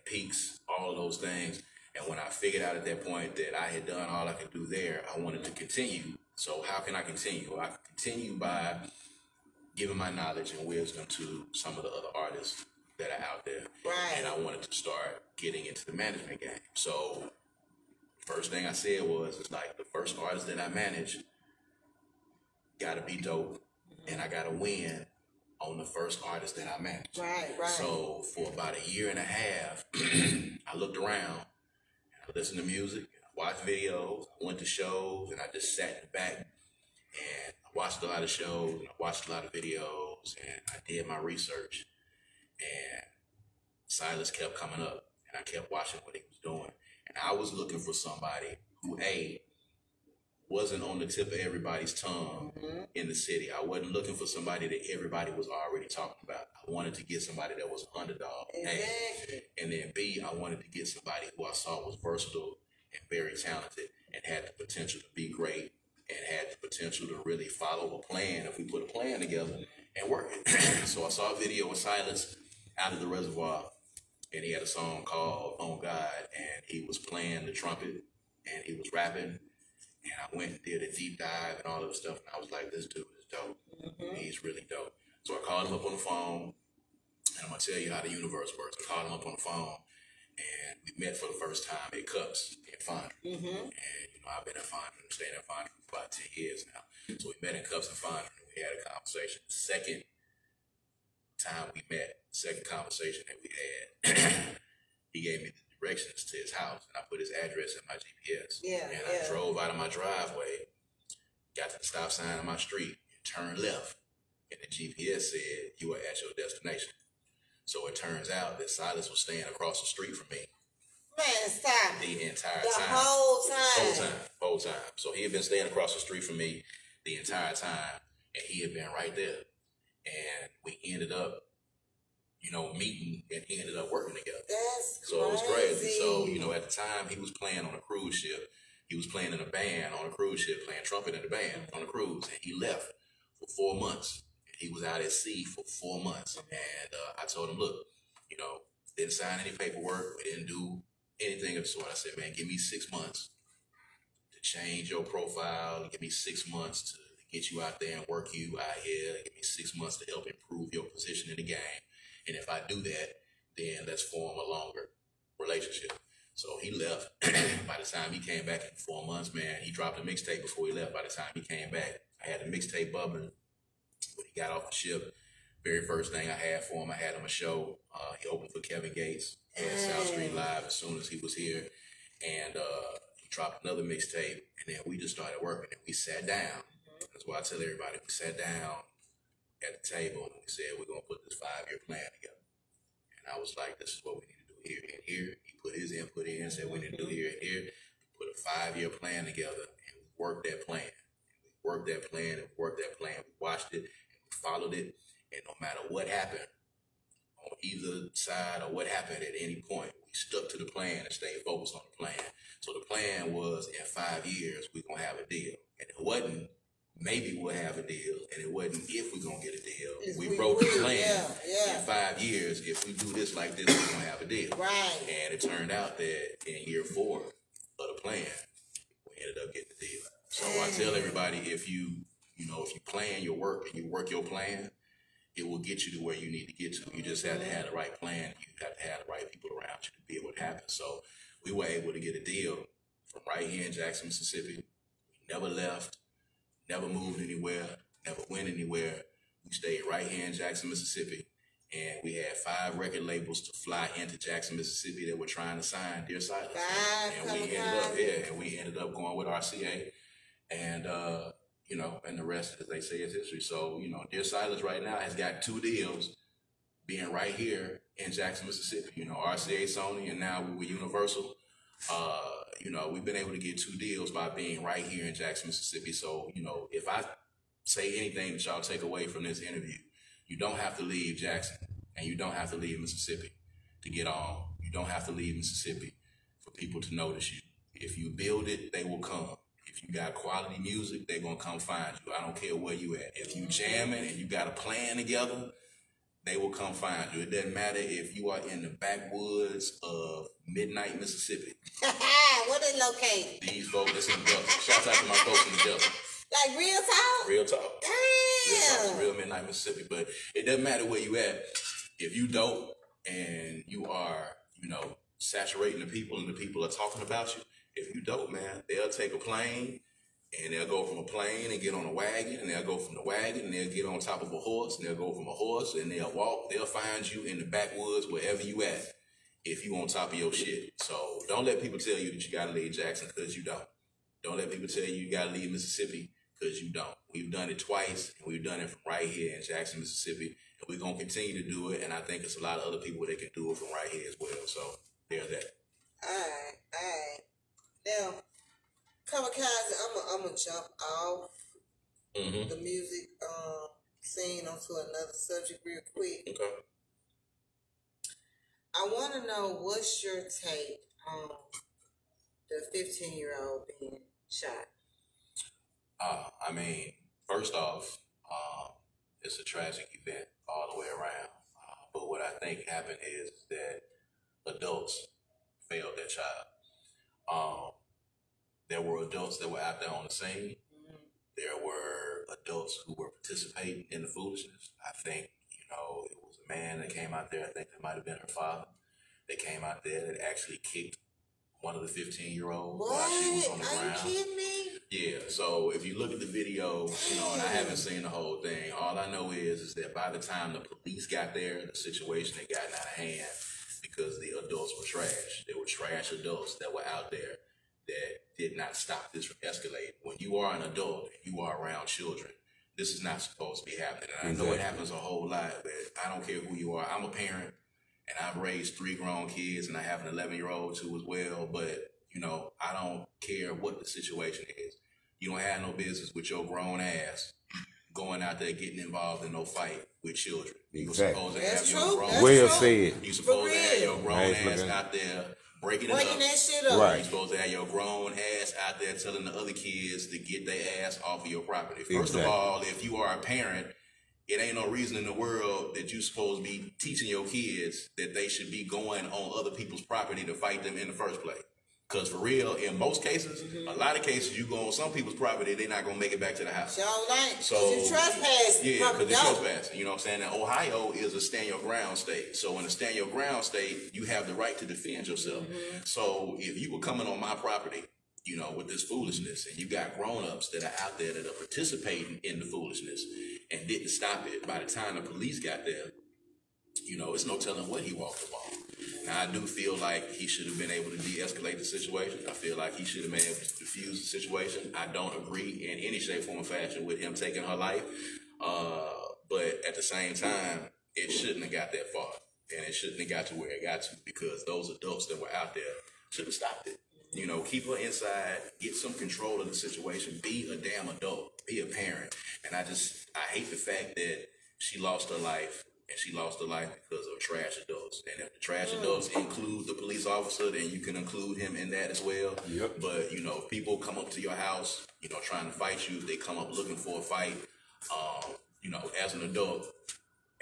S3: peaks, all of those things. And when I figured out at that point that I had done all I could do there, I wanted to continue. So how can I continue? Well, I can continue by giving my knowledge and wisdom to some of the other artists that are out there.
S1: Right.
S3: And I wanted to start getting into the management game. So first thing I said was, it's like the first artist that I manage gotta be dope, and I gotta win on the first artist that I manage.
S1: Right.
S3: So for about a year and a half, I looked around, I listened to music, I watched videos, I went to shows, and I just sat in the back and I watched a lot of shows and I watched a lot of videos and I did my research. And Silas kept coming up, and I kept watching what he was doing. And I was looking for somebody who, wasn't on the tip of everybody's tongue in the city. I wasn't looking for somebody that everybody was already talking about. I wanted to get somebody that was an underdog.
S1: Exactly.
S3: And then B, I wanted to get somebody who I saw was versatile and very talented and had the potential to be great and had the potential to really follow a plan if we put a plan together and work it. So I saw a video with Silas out of the reservoir, and he had a song called On God, and he was playing the trumpet and he was rapping. And I went and did a deep dive and all of the stuff, and I was like, this dude is dope. He's really dope. So I called him up on the phone, and I'm going to tell you how the universe works. I called him up on the phone, and we met for the first time at Cups in Fondren. And, I've been at Fondren, staying at Fondren for about 10 years now. So we met in Cups in Fondren, and we had a conversation. The second time we met, the second conversation that we had, he gave me the directions to his house, and I put his address in my GPS. And I drove out of my driveway, got to the stop sign on my street, and turned left. And the GPS said, you are at your destination. So it turns out that Silas was staying across the street from me.
S1: Man, stop.
S3: The entire
S1: The
S3: time. Whole time. So he had been staying across the street from me the entire time, and he had been right there. And we ended up, meeting, and he ended up working together.
S1: That's
S3: so it was crazy. So, at the time, he was playing on a cruise ship. He was playing in a band on a cruise ship, playing trumpet in a band on a cruise. And he left for 4 months. And he was out at sea for 4 months. And I told him, look, didn't sign any paperwork. We didn't do anything of the sort. I said, man, give me 6 months to change your profile. Give me 6 months to get you out there and work you out here. Give me 6 months to help improve your position in the game. And if I do that, then let's form a longer relationship. So he left. By the time he came back in 4 months, man, he dropped a mixtape before he left. By the time he came back, I had the mixtape bubbling. When he got off the ship, very first thing I had for him, I had him a show. He opened for Kevin Gates at South Street Live as soon as he was here. And he dropped another mixtape. And then we just started working. And we sat down. That's why I tell everybody, we sat down at the table and we said, we're going to put this 5-year plan together. And I was like, this is what we need to do here and here. He put his input in and said, we need to do here and here. Put a 5-year plan together, and we worked that plan. And we worked that plan and worked that plan. We watched it and we followed it. And no matter what happened on either side or what happened at any point, we stuck to the plan and stayed focused on the plan. So the plan was, in 5 years, we're going to have a deal. And it wasn't, maybe we'll have a deal, and it wasn't if we're going to get a deal. We wrote the plan. In 5 years, if we do this like this, we're going to have a deal.
S1: Right.
S3: And it turned out that in year 4 of the plan, we ended up getting the deal. So I tell everybody, if you plan your work and you work your plan, it will get you to where you need to get to. You just have to have the right plan. You have to have the right people around you to be able to happen. So we were able to get a deal from right here in Jackson, Mississippi. We never left. Never moved anywhere, never went anywhere. We stayed right here in Jackson, Mississippi, and we had 5 record labels to fly into Jackson, Mississippi that were trying to sign Dear Silas. And we ended up going with RCA, and and the rest, as they say, is history. So Dear Silas right now has got 2 deals, being right here in Jackson, Mississippi. RCA, Sony, and now we were Universal. We've been able to get 2 deals by being right here in Jackson, Mississippi. So, if I say anything that y'all take away from this interview, you don't have to leave Jackson and you don't have to leave Mississippi to get on. You don't have to leave Mississippi for people to notice you. If you build it, they will come. If you got quality music, they're going to come find you. I don't care where you at. If you jamming and you got a plan together, they will come find you. It doesn't matter if you are in the backwoods of Midnight, Mississippi.
S1: Where they located?
S3: These folks that's in the Delta. Shout out to my folks in the Delta.
S1: Like real talk?
S3: Real talk.
S1: Dang.
S3: Real Midnight Mississippi. But it doesn't matter where you at. If you dope and you are, saturating the people and the people are talking about you, if you dope, man, they'll take a plane and they'll go from a plane and get on a wagon, and they'll go from the wagon and they'll get on top of a horse, and they'll go from a horse and they'll walk. They'll find you in the backwoods, wherever you at, if you on top of your shit. So don't let people tell you that you gotta leave Jackson, because you don't. Don't let people tell you gotta leave Mississippi, because you don't. We've done it twice, and we've done it from right here in Jackson, Mississippi, and we're gonna continue to do it. And I think there's a lot of other people that can do it from right here as well. So there's that.
S1: All right. Now, Kamikaze, I'm gonna jump off the music scene onto another subject real quick.
S3: Okay.
S1: I want to know, what's your take on the 15-year-old being shot?
S3: I mean, first off, it's a tragic event all the way around. But what I think happened is that adults failed their child. There were adults that were out there on the scene. There were adults who were participating in the foolishness. I think, it was a man that came out there. I think that might have been her father. They came out there that actually kicked one of the 15-year-olds while she was on the ground.
S1: Are you kidding me?
S3: Yeah, so if you look at the video, and I haven't seen the whole thing, all I know is that by the time the police got there, the situation had gotten out of hand because the adults were trash. They were trash adults that were out there that did not stop this from escalating. When you are an adult and you are around children, this is not supposed to be happening. And I know it happens a whole lot, but I don't care who you are. I'm a parent, and I've raised 3 grown kids, and I have an 11-year-old too as well. But, I don't care what the situation is. You don't have no business with your grown ass going out there getting involved in no fight with children. You're supposed to have your grown
S2: well said.
S3: You're supposed to have your grown ass out there breaking
S1: that shit up.
S3: Right. You're supposed to have your grown ass out there telling the other kids to get their ass off of your property. First of all, if you are a parent, it ain't no reason in the world that you're supposed to be teaching your kids that they should be going on other people's property to fight them in the first place. Because for real, in most cases, a lot of cases, you go on some people's property, they're not going to make it back to the house.
S1: So you trespass.
S3: Yeah, because they're trespassing. You know what I'm saying? And Ohio is a stand your ground state. So in a stand your ground state, you have the right to defend yourself. So if you were coming on my property, with this foolishness, and you got grown-ups that are out there that are participating in the foolishness and didn't stop it, by the time the police got there, it's no telling what he walked up on. Now, I do feel like he should have been able to de-escalate the situation. I feel like he should have been able to diffuse the situation. I don't agree in any shape, form, or fashion with him taking her life. But at the same time, it shouldn't have got that far. And it shouldn't have got to where it got to, because those adults that were out there should have stopped it. Keep her inside, get some control of the situation, be a damn adult, be a parent. And I hate the fact that she lost her life. And she lost her life because of trash adults. And if the trash adults include the police officer, then you can include him in that as well.
S2: Yep.
S3: But, if people come up to your house, trying to fight you, they come up looking for a fight, as an adult,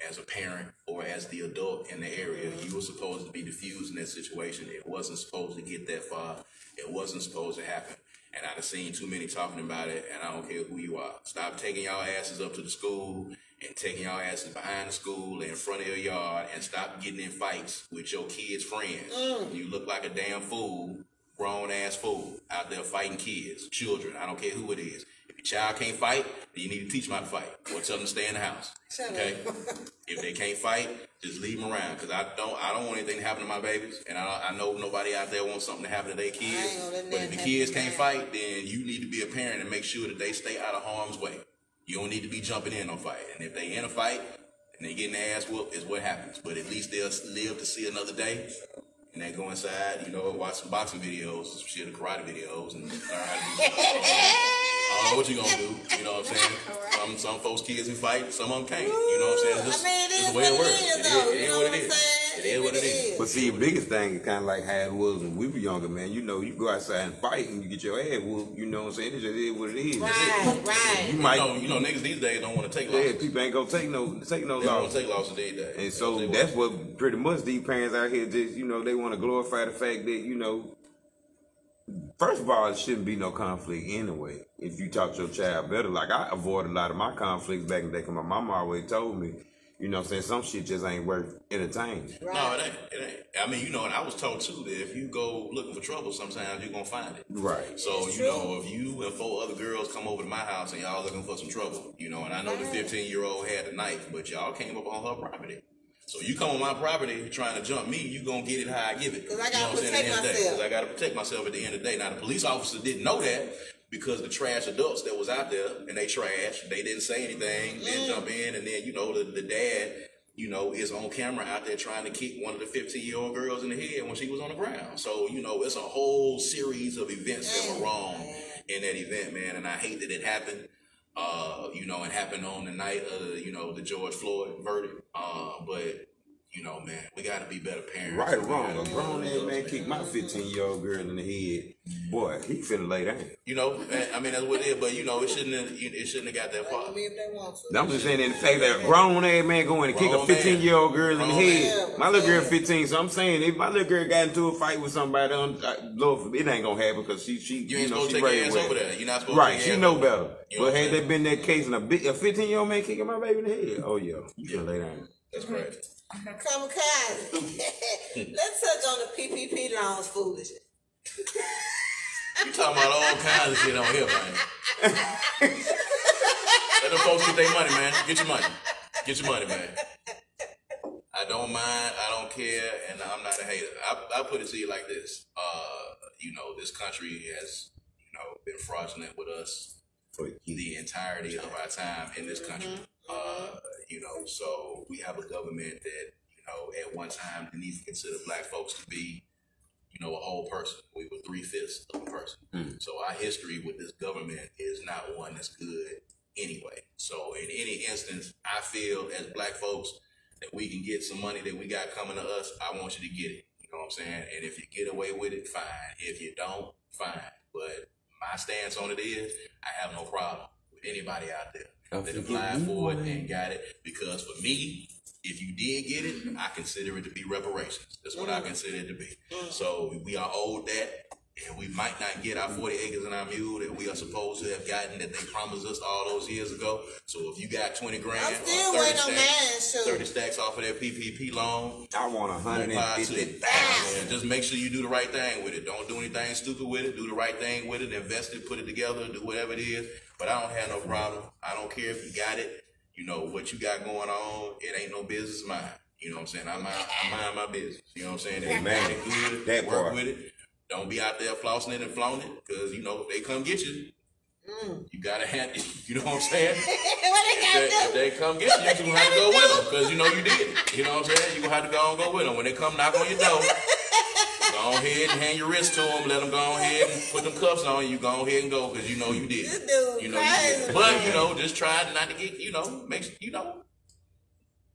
S3: as a parent, or as the adult in the area, you were supposed to be diffusing that situation. It wasn't supposed to get that far. It wasn't supposed to happen. And I've seen too many talking about it, and I don't care who you are. Stop taking y'all asses up to the school and taking y'all asses behind the school and in front of your yard, and stop getting in fights with your kids' friends. You look like a damn fool, grown-ass fool, out there fighting kids, children. I don't care who it is. If your child can't fight, then you need to teach them how to fight, or tell them to stay in the house. Okay? If they can't fight, just leave them around, because I don't want anything to happen to my babies, and I know nobody out there wants something to happen to their kids. But if the kids can't fight, then you need to be a parent and make sure that they stay out of harm's way. You don't need to be jumping in on fight. And if they in a fight and they getting their ass whooped, is what happens. But at least they'll live to see another day. And they go inside, watch some boxing videos, some shit, karate videos, and learn how to do something. I don't know what you're going to do. You know what I'm saying? Some folks' kids can fight, some of them can't. You know what I'm saying? It's the way it works. It is what it is. It is what it is.
S2: But see, the biggest thing is kind of like how it was when we were younger, man. You go outside and fight and you get your ass whooped. You know what I'm saying? It just is what it is.
S1: Right.
S3: You might, niggas these days don't want to take losses.
S2: Yeah, people ain't gonna take no losses.
S3: They don't want to take losses these days.
S2: And so that's what pretty much these parents out here just, they want to glorify the fact that, First of all, it shouldn't be no conflict anyway. If you talk to your child better, like I avoid a lot of my conflicts back in the day because my mama always told me, you know what I'm saying, some shit just ain't worth entertaining.
S3: Right. No, it ain't. I mean, you know, and I was told too that if you go looking for trouble, sometimes you're gonna find it.
S2: Right.
S3: So, you know, if you and 4 other girls come over to my house and y'all looking for some trouble, you know, and I know the 15-year-old had a knife, but y'all came up on her property. So you come on my property trying to jump me, you gonna get it how I give it.
S1: Because I gotta protect myself.
S3: Because I gotta protect myself at the end of the day. Now the police officer didn't know that because the trash adults that was out there and they trash, they didn't say anything, didn't jump in, and then you know the dad, you know, is on camera out there trying to kick one of the 15-year-old girls in the head when she was on the ground. So, you know, it's a whole series of events that were wrong in that event, man, and I hate that it happened. You know, it happened on the night of, you know, the George Floyd verdict. But, you know, man, we got to be better parents.
S2: Right or wrong, a grown ass man kicked my 15-year-old girl in the head. Boy, he finna lay down.
S3: You know, I mean, that's what it is, but, you know, it shouldn't have got that far.
S2: I'm just saying in the fact that a grown ass man going to kick a 15-year-old girl in the head. My little girl 15, so I'm saying if my little girl got into a fight with somebody, Lord, it ain't gonna happen because she
S3: you ain't
S2: you know,
S3: supposed to
S2: she
S3: take your
S2: raised
S3: ass over
S2: well.
S3: there. You're not supposed
S2: right,
S3: to take
S2: she
S3: your
S2: know
S3: ass
S2: better.
S3: over there.
S2: But had that been that case and a 15-year-old man kicking my baby in the head, oh yeah, you gonna lay down.
S3: That's crazy.
S1: Kamikaze. Let's touch on the PPP loans foolishness.
S3: You talking about all kinds of shit on here, man. Let them folks get their money, man. Get your money. Get your money, man. I don't mind. I don't care, and I'm not a hater. I put it to you like this. You know, this country has, you know, been fraudulent with us for the entirety of our time in this country. You know, so we have a government that, you know, at one time didn't even consider black folks to be, you know, a whole person. We were 3/5 of a person. So our history with this government is not one that's good anyway. So in any instance, I feel as black folks that we can get some money that we got coming to us. I want you to get it. You know what I'm saying? And if you get away with it, fine. If you don't, fine. But my stance on it is I have no problem with anybody out there that applied for it and got it. Because for me, if you did get it, I consider it to be reparations. That's what I consider it to be. So we are owed that, and we might not get our 40 acres and our mule that we are supposed to have gotten that they promised us all those years ago. So if you got 20 grand
S1: I'm still
S3: or 30
S1: waiting on
S3: stacks,
S1: mine,
S3: 30 stacks off of that PPP loan,
S2: I want 150,000.
S3: just make sure you do the right thing with it. Don't do anything stupid with it. Do the right thing with it. Invest it, put it together, do whatever it is. But I don't have no problem. I don't care if you got it. You know, what you got going on, it ain't no business of mine. You know what I'm saying? I mind my business. You know what I'm saying? If you man it good,
S2: that
S3: work
S2: part.
S3: with it. Don't be out there flossing it and flaunting it, because, you know, if they come get you, you gotta have, you know what I'm saying? If they come get you, you're gonna have to go with them, because you know you did it. You know what I'm saying? You're gonna have to go and go with them. When they come knock on your door, go ahead and hand your wrist to them, let them go ahead and put them cuffs on you, go ahead and go, because you know you did it. You know you did it. But, you know, just try not to get, you know, make sure, you know,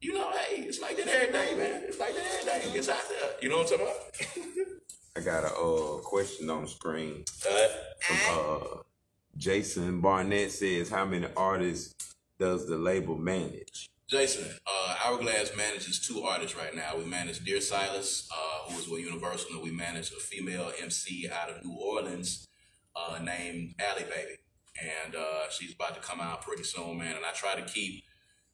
S3: hey, it's like that every day, man. It's like that every day. It gets out there. You know what I'm talking about?
S2: I got a question on the screen. From, Jason Barnett says, how many artists does the label manage?
S3: Jason, Hourglass manages 2 artists right now. We manage Dear Silas, who is with Universal, and we manage a female MC out of New Orleans named Allie Baby. And she's about to come out pretty soon, man. And I try to keep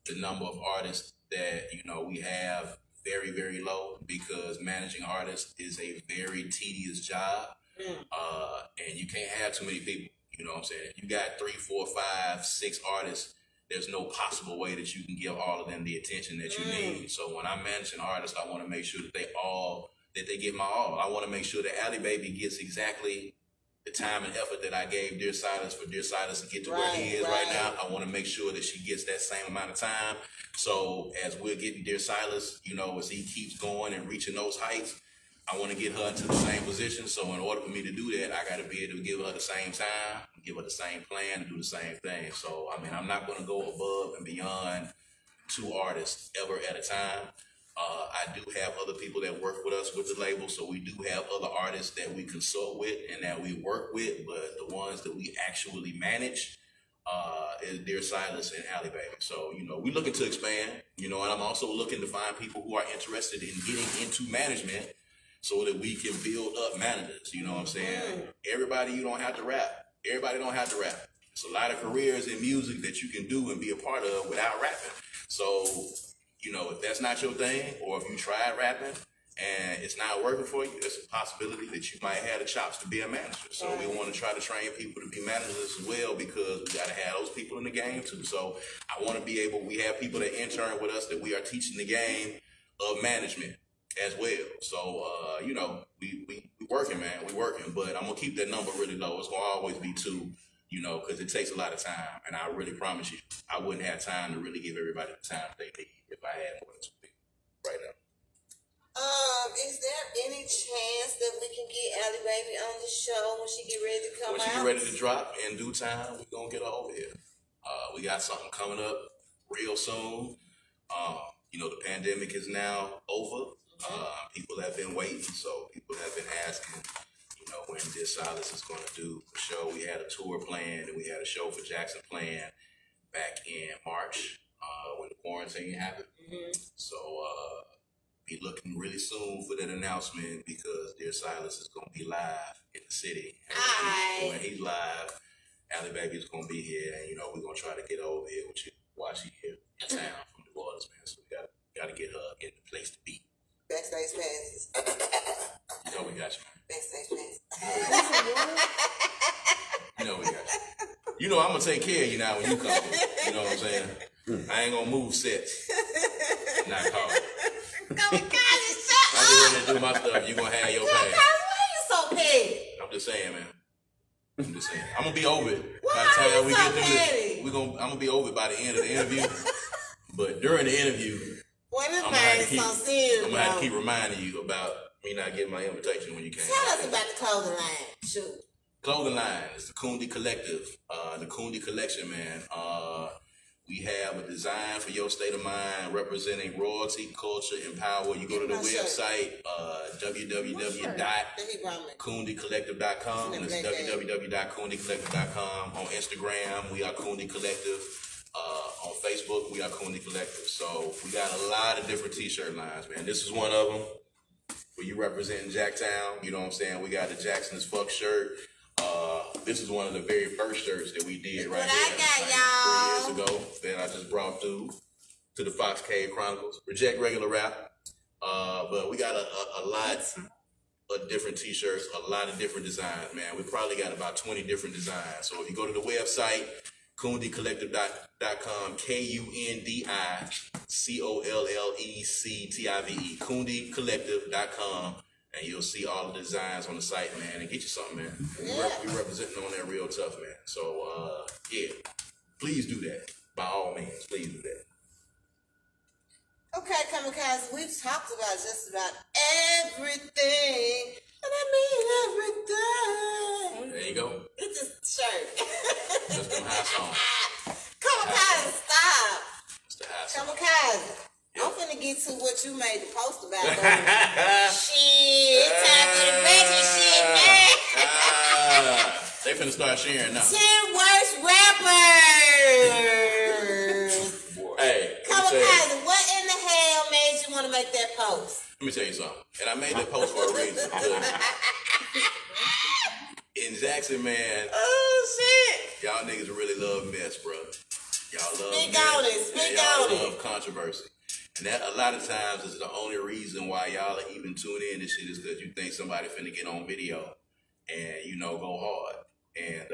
S3: the number of artists that, you know, we have very, very low, because managing artists is a very tedious job. And you can't have too many people. You know what I'm saying? If you got 3, 4, 5, 6 artists, there's no possible way that you can give all of them the attention that you need. So when I'm managing artists, I want to make sure that they get my all. I want to make sure that Allie Baby gets exactly the time and effort that I gave Dear Silas for Dear Silas to get to where he is right now. I want to make sure that she gets that same amount of time. So as we're getting Dear Silas, you know, as he keeps going and reaching those heights, I want to get her into the same position. So in order for me to do that, I got to be able to give her the same time, give her the same plan, and do the same thing. So, I mean, I'm not going to go above and beyond 2 artists ever at a time. I do have other people that work with us with the label. So we do have other artists that we consult with and that we work with. But the ones that we actually manage is Dear Silas and Allie Baby. So, you know, we're looking to expand, you know, and I'm also looking to find people who are interested in getting into management, so that we can build up managers. You know what I'm saying? Everybody, you don't have to rap. Everybody don't have to rap. There's a lot of careers in music that you can do and be a part of without rapping. So, you know, if that's not your thing, or if you tried rapping and it's not working for you, there's a possibility that you might have the chops to be a manager. So we want to try to train people to be managers as well, because we got to have those people in the game too. So I want to be able, we have people that intern with us that we are teaching the game of management as well. So, you know, we working, man. We working, but I'm going to keep that number really low. It's going to always be 2, you know, because it takes a lot of time. And I really promise you, I wouldn't have time to really give everybody the time they need if I had more than 2 people right now.
S1: Is there any chance that we can get Allie Baby on the show when she get ready to come out?
S3: When she get ready to drop in due time, we're going to get her over here. We got something coming up real soon. You know, the pandemic is now over. People have been waiting, so people have been asking, you know, when Dear Silas is going to do a show. We had a tour planned, and we had a show for Jackson planned back in March when the quarantine happened. So be looking really soon for that announcement, because Dear Silas is going to be live in the city. And when he's live, Allie Baby is going to be here, and, you know, we're going to try to get over here with you while she's here in town from New Orleans, man. So we got to get her in the place to be.
S1: Backstage passes.
S3: You know we got you.
S1: Backstage passes.
S3: You know we got you. You know I'm gonna take care of you now when you come. You know what I'm saying? I ain't gonna move sets. Not hard.
S1: Kamikaze, shut up.
S3: I'm just ready to do my stuff. You gonna have your
S1: Kamikaze,
S3: pain.
S1: why you so petty?
S3: I'm just saying, man. I'm just saying. I'm gonna be over it
S1: Why
S3: by the time
S1: are you
S3: we
S1: so
S3: get through
S1: petty?
S3: this. I'm gonna be over it by the end of the interview. But during the interview,
S1: Well, this
S3: I'm
S1: man is so serious.
S3: gonna have to keep reminding you about me not getting my invitation when you came.
S1: Tell us about the clothing line. Shoot.
S3: Clothing line is the Kundi Collective, the Kundi Collection, man. We have a design for your state of mind representing royalty, culture, and power. You go to the website, www.kundicollective.com. It's www.kundicollective.com. On Instagram, we are Kundi Collective. On Facebook, we are Kundi Collective. So we got a lot of different t-shirt lines, man. This is one of them. Where you representing Jacktown, you know what I'm saying? We got the Jackson as Fuck shirt. This is one of the very first shirts that we did right here, like 3 years ago, that I just brought through to the Fox Cave Chronicles. Reject regular rap, but we got a lot of different t-shirts, a lot of different designs, man. We probably got about 20 different designs. So if you go to the website, kundicollective.com, KUNDICOLLECTIVE, kundicollective.com, and you'll see all the designs on the site, man, and get you something, man.
S1: Yeah.
S3: We representing on that real tough, man. So, yeah, please do that. By all means, please do that.
S1: Okay, Kamikaze, we've talked about just about everything. And I mean everything.
S3: There you go.
S1: It's just shirt.
S3: That's them high songs.
S1: Kamikaze, stop.
S3: It's the high song.
S1: Kamikaze.
S3: Yep.
S1: I'm finna get to what you made the post about. Shit, time for the ratchet shit, man.
S3: They finna start sharing now.
S1: 10 worst rappers.
S3: Hey,
S1: Kamikaze, what in the hell made you want to make that post?
S3: let me tell you something. And I made that post for a reason. In Jackson, man,
S1: Oh, shit.
S3: y'all niggas really love mess, bro. Y'all love
S1: Speak
S3: mess.
S1: on it, speak
S3: and y'all
S1: on it.
S3: love controversy. And that a lot of times is the only reason why y'all are even tuning in to shit is because you think somebody finna get on video and, you know, go hard. And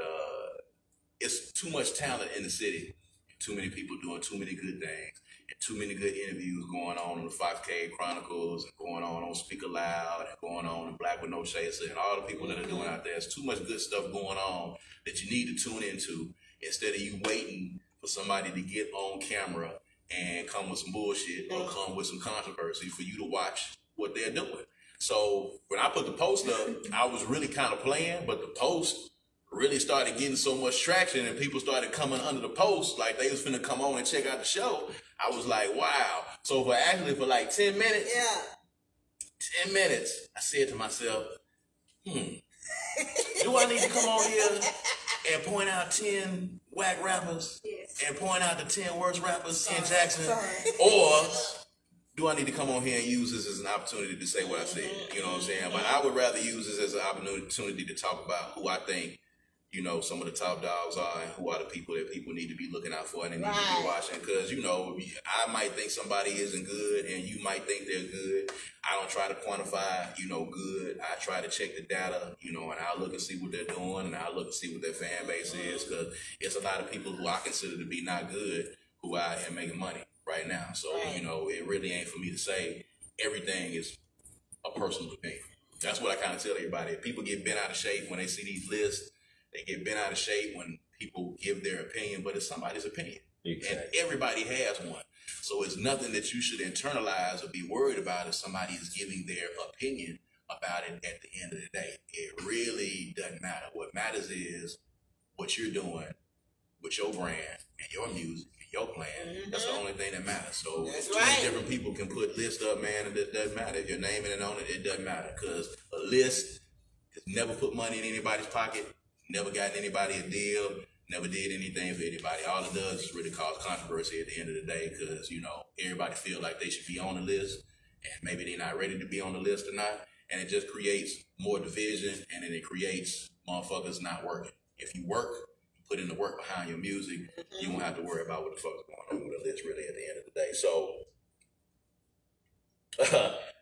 S3: it's too much talent in the city. Too many people doing too many good things. And too many good interviews going on the Fox Cave Chronicles and going on Speak Aloud and going on Black with No Chaser and all the people that are doing out there. There's too much good stuff going on that you need to tune into instead of you waiting for somebody to get on camera and come with some bullshit or come with some controversy for you to watch what they're doing. So when I put the post up, I was really kind of playing, but the post really started getting so much traction and people started coming under the post like they was finna come on and check out the show. I was like, wow. So for like 10 minutes, 10 minutes, I said to myself, do I need to come on here and point out 10 whack rappers and point out the 10 worst rappers in Jackson? Or do I need to come on here and use this as an opportunity to say what I said? You know what I'm saying? But I would rather use this as an opportunity to talk about who I think, you know, some of the top dogs are and who are the people that people need to be looking out for and they need to be watching. Because, you know, I might think somebody isn't good and you might think they're good. I don't try to quantify, you know, good. I try to check the data, you know, and I'll look and see what they're doing and I'll look and see what their fan base is. Because it's a lot of people who I consider to be not good who I am making money right now. So, you know, it really ain't for me to say everything is a personal opinion. That's what I kind of tell everybody. If people get bent out of shape when they see these lists, they get bent out of shape when people give their opinion, but it's somebody's opinion. Exactly. And everybody has one. So it's nothing that you should internalize or be worried about if somebody is giving their opinion about it at the end of the day. It really doesn't matter. What matters is what you're doing with your brand and your music and your plan. That's the only thing that matters. So different people can put lists up, man, and it doesn't matter. If you're naming it on it, it doesn't matter. Because a list has never put money in anybody's pocket. Never got anybody a deal, never did anything for anybody. All it does is really cause controversy at the end of the day because, you know, everybody feel like they should be on the list and maybe they're not ready to be on the list or not. And it just creates more division and then it creates motherfuckers not working. If you work, you put in the work behind your music, you won't have to worry about what the fuck is going on with the list really at the end of the day. So,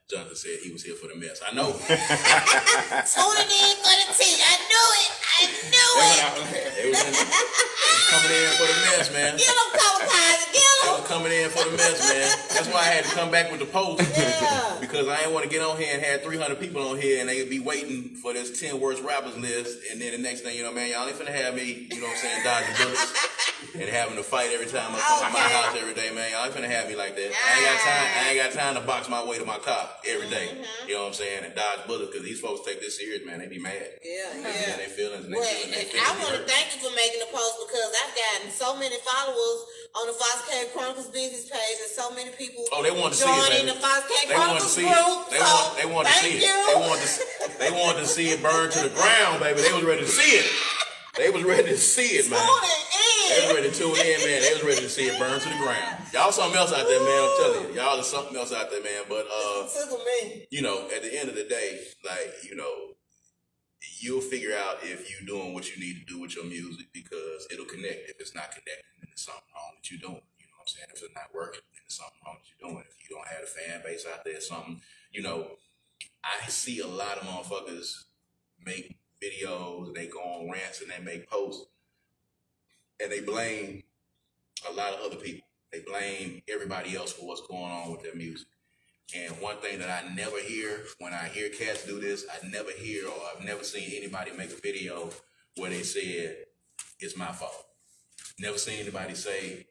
S3: Jonathan said he was here for the mess. I know.
S1: Tuning in for the tea. I knew it.
S3: They was coming in for the mess, man.
S1: Get them, Kamikaze. Get them.
S3: They was coming in for the mess, man. That's why I had to come back with the post. Yeah. Because I didn't want to get on here and have 300 people on here and they would be waiting for this 10 worst rappers list. And then the next thing, you know, man, y'all ain't finna have me, you know what I'm saying, dodging bullets and having to fight every time I come to my house every day, man. Y'all ain't finna have me like that. I ain't got time to box my way to my car every day. You know what I'm saying? And dodge bullets because these folks take this serious, man. They be mad.
S1: Yeah.
S3: They feelings.
S1: And I want to thank you for making the post because I've gotten so many followers on the Fox K Chronicles business page and so many people
S3: they want to see it,
S1: joining the Fox K Chronicles group.
S3: They want to see it. They wanted to see it burn to the ground, baby. They was ready to see it. They was ready to see it, man. They was ready to tune in, man. They was ready to see it burn to the ground. Y'all something else out there, man. I'm telling you. Y'all is something else out there, man. But, you know, at the end of the day, like, you know, you'll figure out if you're doing what you need to do with your music because it'll connect. If it's not connecting, then there's something wrong that you're doing. You know what I'm saying? If it's not working, then there's something wrong that you're doing. If you don't have a fan base out there, something, you know, I see a lot of motherfuckers make videos, they go on rants and they make posts and they blame a lot of other people. They blame everybody else for what's going on with their music. And one thing that I never hear when I hear cats do this, I never hear or I've never seen anybody make a video where they said, it's my fault. Never seen anybody say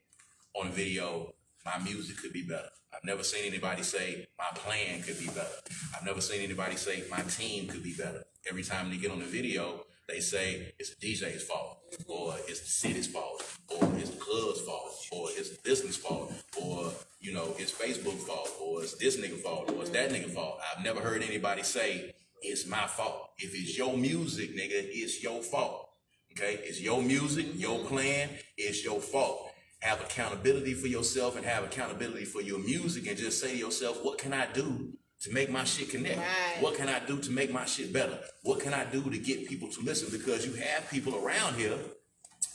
S3: on a video, my music could be better. I've never seen anybody say my plan could be better. I've never seen anybody say my team could be better. Every time they get on the video, they say it's the DJ's fault, or it's the city's fault, or it's the club's fault, or it's the business fault, or, you know, it's Facebook's fault, or it's this nigga fault, or it's that nigga fault. I've never heard anybody say it's my fault. If it's your music, nigga, it's your fault. Okay? It's your music, your plan, it's your fault. Have accountability for yourself and have accountability for your music and just say to yourself, what can I do to make my shit connect? Right. What can I do to make my shit better? What can I do to get people to listen? Because you have people around here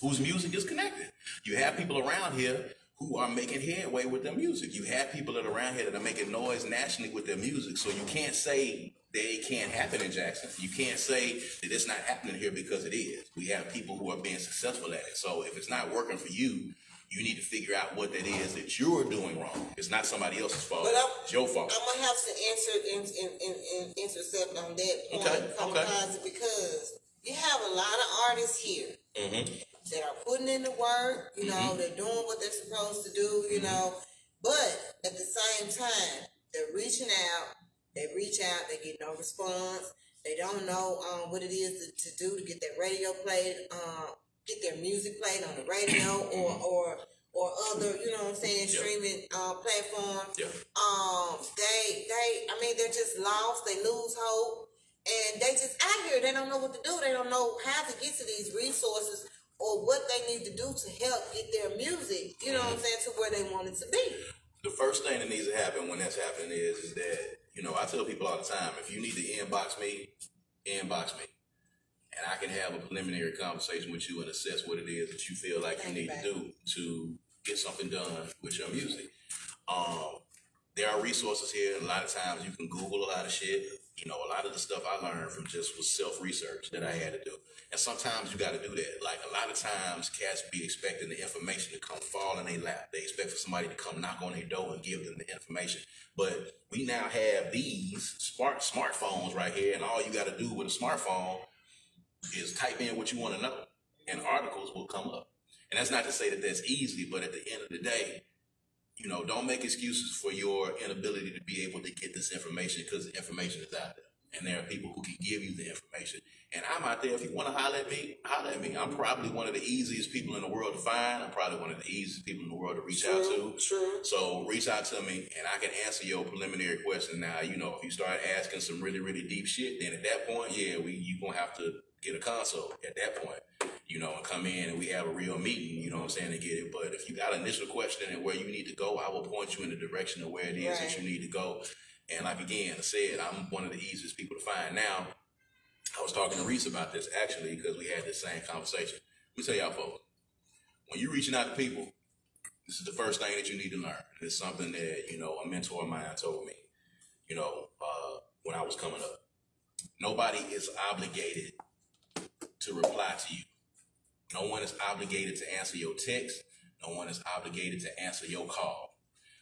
S3: whose music is connected. You have people around here who are making headway with their music. You have people that are around here that are making noise nationally with their music. So you can't say that it can't happen in Jackson. You can't say that it's not happening here because it is. We have people who are being successful at it. So if it's not working for you, you need to figure out what that is that you're doing wrong. It's not somebody else's fault. It's your fault.
S1: I'm gonna have to intercept on that point, Kamikaze, because you have a lot of artists here that are putting in the work. You know, they're doing what they're supposed to do. You know, but at the same time, they're reaching out. They reach out. They get no response. They don't know what it is to do to get their radio played. Get their music played on the radio or other, you know what I'm saying, streaming platforms. They're just lost. They lose hope, and they just out here. They don't know what to do. They don't know how to get to these resources or what they need to do to help get their music, you know what I'm saying, to where they want it to be.
S3: The first thing that needs to happen when that's happening is that, you know, I tell people all the time, if you need to inbox me, and I can have a preliminary conversation with you and assess what it is that you feel like you need to do to get something done with your music. There are resources here, and a lot of times you can Google a lot of shit. You know, a lot of the stuff I learned from just was self-research that I had to do. And sometimes you got to do that. Like, a lot of times cats be expecting the information to come fall in their lap. They expect for somebody to come knock on their door and give them the information. But we now have these smartphones right here, and all you got to do with a smartphone is type in what you want to know, and articles will come up. And that's not to say that that's easy, but at the end of the day, you know, don't make excuses for your inability to be able to get this information, because the information is out there. And there are people who can give you the information. And I'm out there. If you want to holler at me, holler at me. I'm probably one of the easiest people in the world to find. I'm probably one of the easiest people in the world to reach out to.
S1: True.
S3: So reach out to me, and I can answer your preliminary question. Now, you know, if you start asking some really, really deep shit, then at that point, yeah, you going to have to get a consult at that point, you know, and come in and we have a real meeting, you know what I'm saying, to get it. But if you got an initial question and where you need to go, I will point you in the direction of where it is that you need to go. And like, again, I said, I'm one of the easiest people to find. Now, I was talking to Reese about this, actually, because we had this same conversation. Let me tell y'all, folks, when you're reaching out to people, this is the first thing that you need to learn. It's something that, you know, a mentor of mine told me, you know, when I was coming up. Nobody is obligated to reply to you. No one is obligated to answer your text. No one is obligated to answer your call.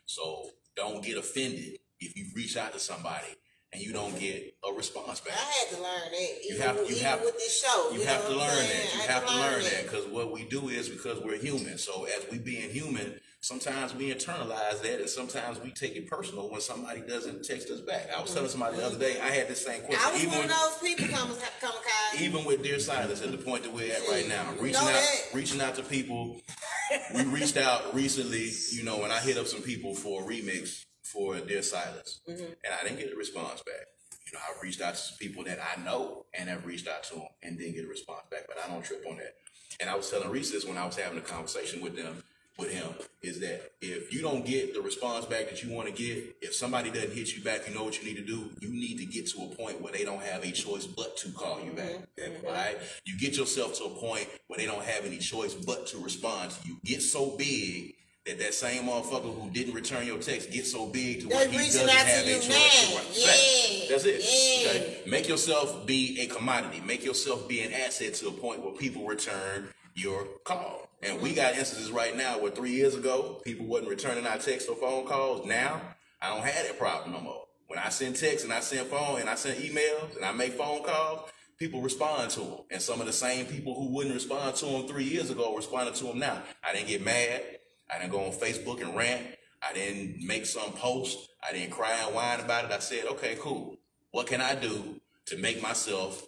S3: So don't get offended if you reach out to somebody and you don't get a response back.
S1: I had to learn that.
S3: You have
S1: with this show.
S3: You have to learn that. You have to learn that, because what we do is, because we're human. So as we being human, sometimes we internalize that, and sometimes we take it personal when somebody doesn't text us back. I was telling somebody the other day, I had this same question.
S1: I was one of those people, Kamikaze.
S3: Even with Dear Silas, at the point that we're at right now, reaching out to people. We reached out recently, you know, and I hit up some people for a remix for Dear Silas, and I didn't get a response back. You know, I reached out to some people that I know and have reached out to them and didn't get a response back, but I don't trip on that. And I was telling Reese this when I was having a conversation with him, is that if you don't get the response back that you want to get, if somebody doesn't hit you back, you know what you need to do? You need to get to a point where they don't have a choice but to call you back. Right? You get yourself to a point where they don't have any choice but to respond to you. Get so big that same motherfucker who didn't return your text gets so big to where he doesn't have a choice. That's it. Okay? Make yourself be a commodity. Make yourself be an asset to a point where people return your call. And we got instances right now where 3 years ago, people wasn't returning our text or phone calls. Now, I don't have that problem no more. When I send texts and I send phone and I send emails and I make phone calls, people respond to them. And some of the same people who wouldn't respond to them 3 years ago responded to them now. I didn't get mad. I didn't go on Facebook and rant. I didn't make some post. I didn't cry and whine about it. I said, okay, cool. What can I do to make myself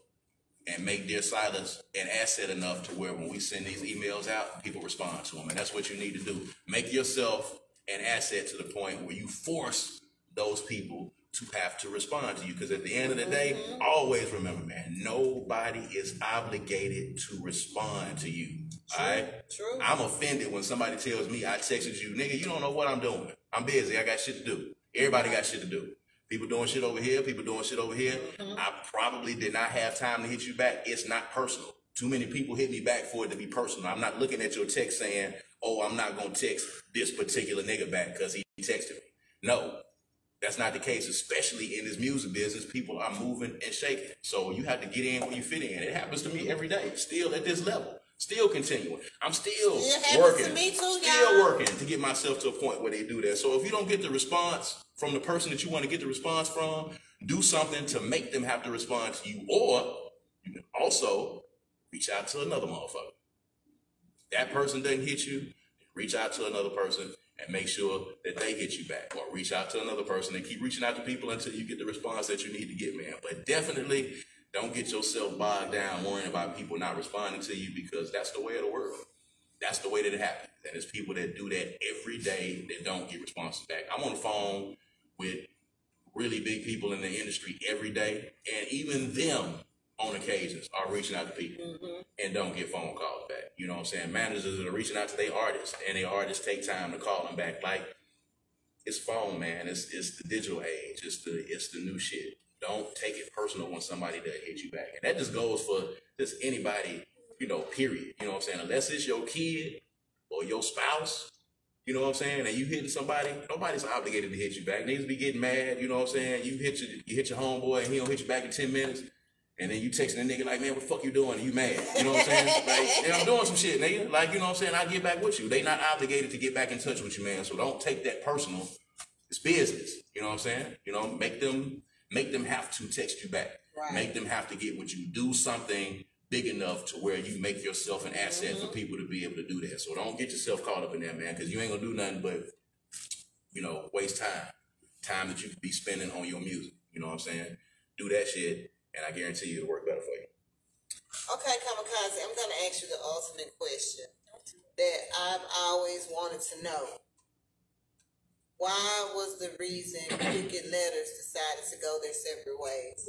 S3: and make Dear Silas an asset enough to where when we send these emails out, people respond to them? And that's what you need to do. Make yourself an asset to the point where you force those people to have to respond to you. Because at the end of the day, always remember, man, nobody is obligated to respond to you. All right?
S1: True.
S3: I'm offended when somebody tells me I texted you, nigga, you don't know what I'm doing. I'm busy. I got shit to do. Everybody got shit to do. People doing shit over here. People doing shit over here. I probably did not have time to hit you back. It's not personal. Too many people hit me back for it to be personal. I'm not looking at your text saying, oh, I'm not going to text this particular nigga back because he texted me. No, that's not the case, especially in this music business. People are moving and shaking. So you have to get in where you fit in. It happens to me every day, still at this level. Still continuing. I'm still working. To me too, still working to get myself to a point where they do that. So if you don't get the response from the person that you want to get the response from, do something to make them have to respond to you. Or you can also reach out to another motherfucker. That person doesn't hit you, reach out to another person and make sure that they hit you back. Or reach out to another person and keep reaching out to people until you get the response that you need to get, man. But definitely don't get yourself bogged down worrying about people not responding to you, because that's the way of the world. That's the way that it happens. And there's people that do that every day that don't get responses back. I'm on the phone with really big people in the industry every day, and even them on occasions are reaching out to people and don't get phone calls back. You know what I'm saying? Managers that are reaching out to their artists, and their artists take time to call them back. Like, it's phone, man. It's the digital age. It's the new shit. Don't take it personal when somebody does hit you back. And that just goes for just anybody, you know, period. You know what I'm saying? Unless it's your kid or your spouse, you know what I'm saying, and you hitting somebody, nobody's obligated to hit you back. Niggas be getting mad, you know what I'm saying? You hit your homeboy and he don't hit you back in 10 minutes. And then you texting a nigga like, man, what the fuck you doing? And you mad. You know what I'm saying? Like, and I'm doing some shit, nigga. Like, you know what I'm saying? I get back with you. They not obligated to get back in touch with you, man. So don't take that personal. It's business. You know what I'm saying? You know, make them have to text you back. Right. Make them have to get with you. Do something big enough to where you make yourself an asset for people to be able to do that. So don't get yourself caught up in that, man, because you ain't gonna do nothing but, you know, waste time that you could be spending on your music. You know what I'm saying? Do that shit. And I guarantee you it'll work better for you.
S1: Okay, Kamikaze, I'm going to ask you the ultimate question that I've always wanted to know. Why was the reason Crooked Lettaz decided to go their separate ways?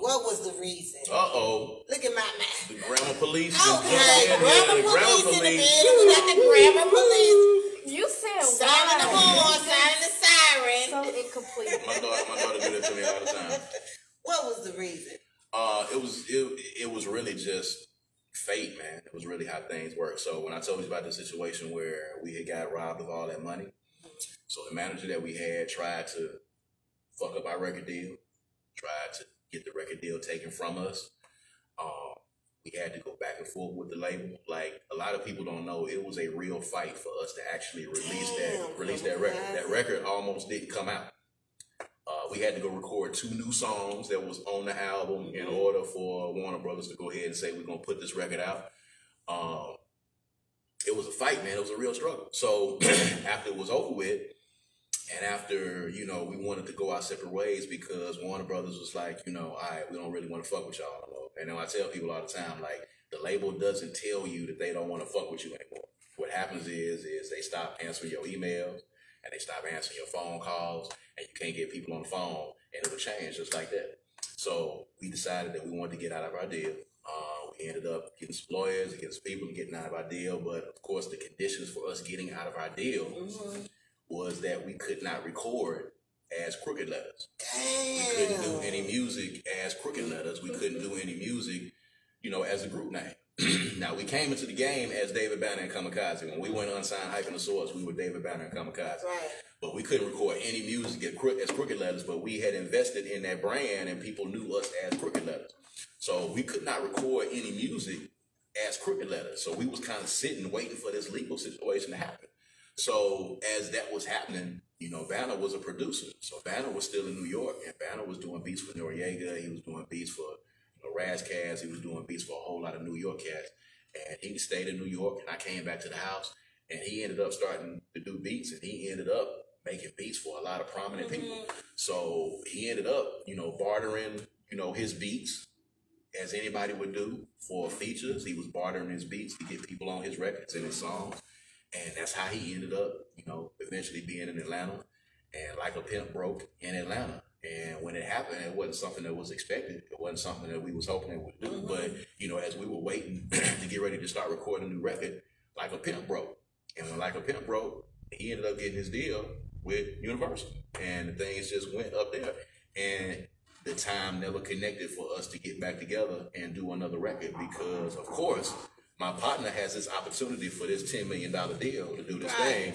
S1: What was the reason? Look at my mouth.
S3: The grammar police.
S1: Okay, grammar police in the building. We got the grammar police.
S4: You said
S1: sounding the horn, sounding the siren.
S4: So incomplete.
S3: My daughter do that to me all the time.
S1: What was the reason?
S3: It was really just fate, man. It was really how things work. So when I told you about the situation where we had got robbed of all that money, so the manager that we had tried to fuck up our record deal, tried to get the record deal taken from us. We had to go back and forth with the label. Like, a lot of people don't know, it was a real fight for us to actually release that record. That record almost didn't come out. We had to go record 2 new songs that was on the album in order for Warner Brothers to go ahead and say, we're going to put this record out. It was a fight, man. It was a real struggle. So after it was over with, and after, you know, we wanted to go our separate ways because Warner Brothers was like, you know, all right, we don't really want to fuck with y'all no more. And then I tell people all the time, like, the label doesn't tell you that they don't want to fuck with you anymore. What happens is they stop answering your emails and they stop answering your phone calls, and you can't get people on the phone, and it'll change just like that. So we decided that we wanted to get out of our deal. We ended up getting some lawyers, getting some people, getting out of our deal. But of course, the conditions for us getting out of our deal was that we could not record as Crooked Lettaz.
S1: Damn.
S3: We couldn't do any music as Crooked Lettaz. We couldn't do any music, you know, as a group name. Now, we came into the game as David Banner and Kamikaze. When we went unsigned Hyping the Source, we were David Banner and Kamikaze.
S1: Right.
S3: But we couldn't record any music as Crooked Lettaz, but we had invested in that brand and people knew us as Crooked Lettaz. So we could not record any music as Crooked Lettaz. So we was kind of sitting, waiting for this legal situation to happen. So as that was happening, you know, Banner was a producer. So Banner was still in New York, and Banner was doing beats for Noriega. He was doing beats for Razcaz. He was doing beats for a whole lot of New York cats. And he stayed in New York, and I came back to the house, and he ended up starting to do beats, and he ended up making beats for a lot of prominent people. So he ended up, you know, bartering, you know, his beats as anybody would do for features. He was bartering his beats to get people on his records and his songs. And that's how he ended up, you know, eventually being in Atlanta. And Like a Pimp broke in Atlanta. And when it happened, it wasn't something that was expected. It wasn't something that we was hoping it would do. But, you know, as we were waiting to get ready to start recording a new record, Like a Pimp broke. And when Like a Pimp broke, he ended up getting his deal with Universal. And things just went up there. And the time never connected for us to get back together and do another record because, of course, my partner has this opportunity for this $10 million deal to do this thing,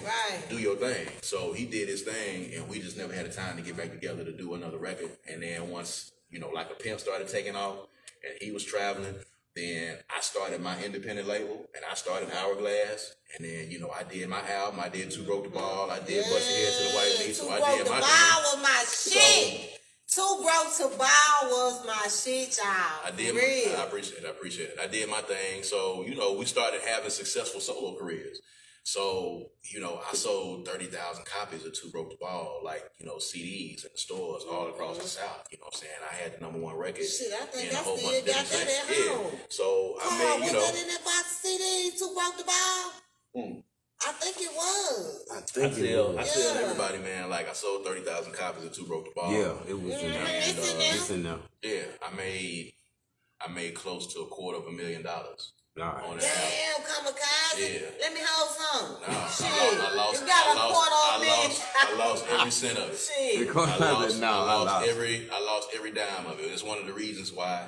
S3: do your thing. So he did his thing, and we just never had the time to get back together to do another record. And then once, you know, Like a Pimp started taking off and he was traveling, then I started my independent label, and I started Hourglass. And then, you know, I did my album. I did Two Broke the Ball. I did Bust Your Head to the White Meat. So I did my thing.
S1: Was my shit. Two Broke to Ball was my shit, y'all.
S3: I did. I appreciate it. I did my thing. So, you know, we started having successful solo careers. So, you know, I sold 30,000 copies of Two Broke the Ball, like, you know, CDs in the stores all across the South. You know what I'm saying? I had the #1 record.
S1: Shit, I think
S3: in
S1: I
S3: a whole
S1: still
S3: bunch of
S1: got
S3: different
S1: that at
S3: states.
S1: home.
S3: Yeah. So, I mean, you know.
S1: Was that in that box of CDs, Two Broke the Ball? I think it was.
S3: I tell everybody, man, like I sold 30,000 copies of Two Broke the Ball.
S2: Yeah, it was in there.
S1: It's in there.
S2: It's in there.
S3: Yeah, I made close to $250,000. on that
S1: Damn, Kamikaze.
S3: Yeah.
S1: Let me hold some.
S3: Nah,
S1: Shit.
S3: I lost.
S1: You got a quarter on me.
S3: I lost every cent of it.
S1: Shit.
S3: I lost every dime of it. It's one of the reasons why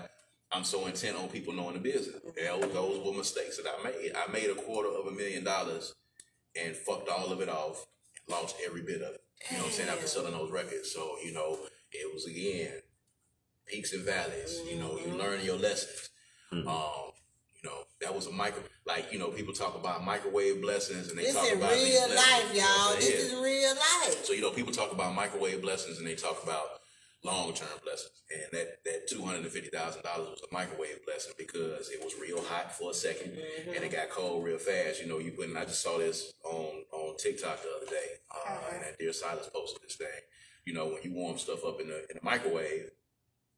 S3: I'm so intent on people knowing the business. Those were mistakes that I made. I made $250,000 and fucked all of it off. Lost every bit of it. You know what I'm saying? After selling those records. So, you know, it was again peaks and valleys. You know, you learn your lessons. You know, that was a like, you know, people talk about microwave blessings and they talk about
S1: this is real life, y'all.
S3: You know
S1: this is real life.
S3: So, you know, people talk about microwave blessings and they talk about long-term blessings. And that $250,000 was a microwave blessing because it was real hot for a second and it got cold real fast. You know, I just saw this on TikTok the other day, and that Dear Silas posted this thing. You know, when you warm stuff up in the microwave,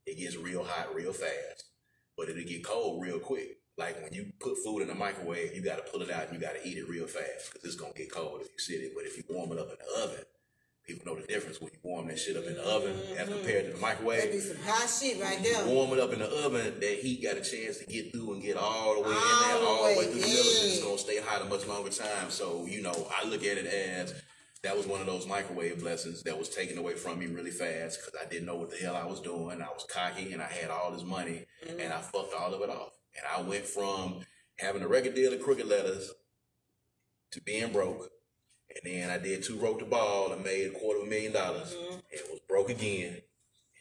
S3: it gets real hot real fast, but it'll get cold real quick. Like when you put food in the microwave, you got to pull it out and you got to eat it real fast because it's going to get cold if you sit it. But if you warm it up in the oven, people know the difference when you warm that shit up in the oven as compared to the microwave.
S1: That be some hot shit right there.
S3: You warm it up in the oven, that heat got a chance to get through and get all the way in there, all the way through the middle. It's going to stay hot a much longer time. So, you know, I look at it as that was one of those microwave blessings that was taken away from me really fast because I didn't know what the hell I was doing. I was cocky and I had all this money and I fucked all of it off. And I went from having a record deal at Crooked Lettaz to being broke. And then I did 2 Wrote the Ball and made $250,000 and was broke again.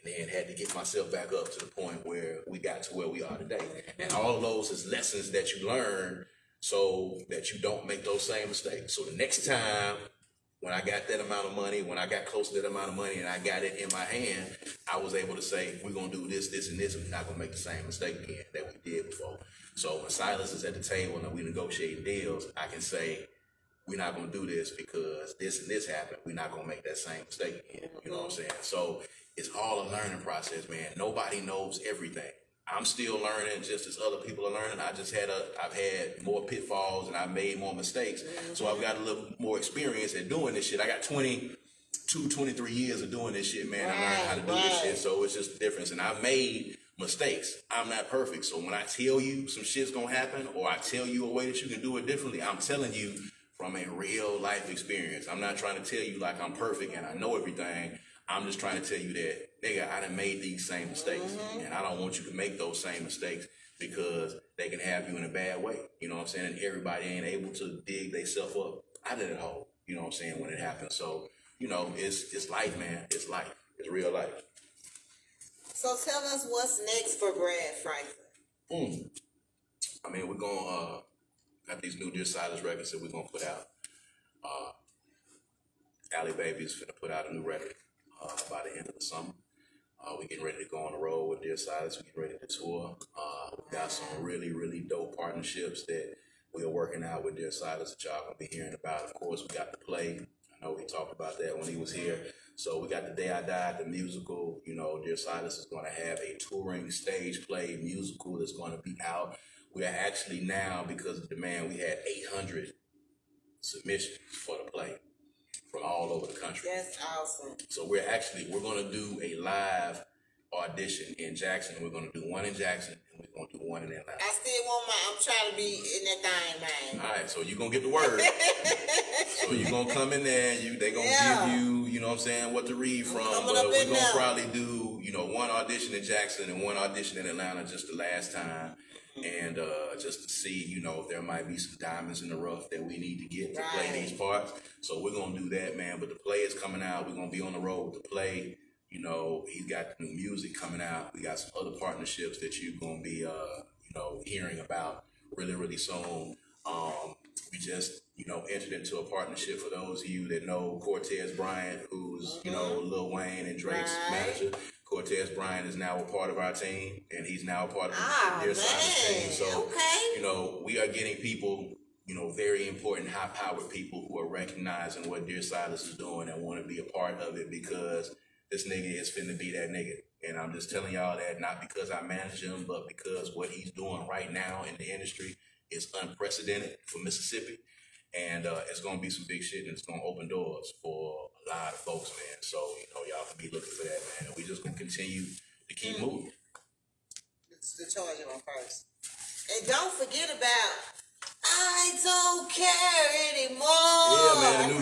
S3: And then had to get myself back up to the point where we got to where we are today. And all of those is lessons that you learn so that you don't make those same mistakes. So the next time when I got that amount of money, when I got close to that amount of money and I got it in my hand, I was able to say, we're going to do this, this, and this, and we're not going to make the same mistake again that we did before. So when Silas is at the table and we negotiate deals, I can say, we're not going to do this because this and this happened. We're not going to make that same mistake again. You know what I'm saying? So it's all a learning process, man. Nobody knows everything. I'm still learning just as other people are learning. I've had more pitfalls and I've made more mistakes. So I've got a little more experience at doing this shit. I got 23 years of doing this shit, man. I learned how to do this shit. So it's just a difference. And I've made mistakes. I'm not perfect. So when I tell you some shit's going to happen or I tell you a way that you can do it differently, I'm telling you from a real life experience. I'm not trying to tell you like I'm perfect and I know everything. I'm just trying to tell you that, nigga, I done made these same mistakes. And I don't want you to make those same mistakes because they can have you in a bad way. You know what I'm saying? And everybody ain't able to dig themselves up out of that hole. You know what I'm saying? When it happens. So, you know, it's life, man. It's life. It's real life.
S1: So tell us what's next for Brad Franklin.
S3: I mean, we're going to, got these new Dear Silas records that we're going to put out. Allie Baby's finna put out a new record by the end of the summer. We're getting ready to go on the road with Dear Silas. We're getting ready to tour. We've got some really, really dope partnerships that we are working out with Dear Silas that y'all gonna be hearing about. Of course, we got the play. I know he talked about that when he was here. So we got The Day I Died, the musical. You know, Dear Silas is going to have a touring stage play musical that's going to be out. We are actually now, because of demand, we had 800 submissions for the play from all over the country.
S1: That's awesome.
S3: So we're going to do a live audition in Jackson. We're going to do one in Jackson and we're going to do one in Atlanta.
S1: I still want I'm trying to be in that thing, man.
S3: All right, so you're going to get the word. So you're going to come in there and they're going to give you, you know what I'm saying, what to read from. But we're going to probably do, you know, one audition in Jackson and one audition in Atlanta just the last time. And just to see, you know, if there might be some diamonds in the rough that we need to get to play these parts. So we're going to do that, man. But the play is coming out. We're going to be on the road with the play. You know, he's got new music coming out. We got some other partnerships that you're going to be, you know, hearing about really, really soon. We just, you know, entered into a partnership for those of you that know Cortez Bryant, who's, you know, Lil Wayne and Drake's manager. Cortez Bryant is now a part of our team, and he's now a part of the Dear Silas team. So, you know, we are getting people, you know, very important, high-powered people who are recognizing what Dear Silas is doing and want to be a part of it because this nigga is finna be that nigga. And I'm just telling y'all that not because I manage him, but because what he's doing right now in the industry is unprecedented for Mississippi. And it's going to be some big shit, and it's going to open doors for a lot of folks, man. So, you know, y'all can be looking for that, man. And we just going to continue to keep moving.
S1: It's the charge on first. And don't forget about I Don't Care Anymore.
S3: Yeah, man, the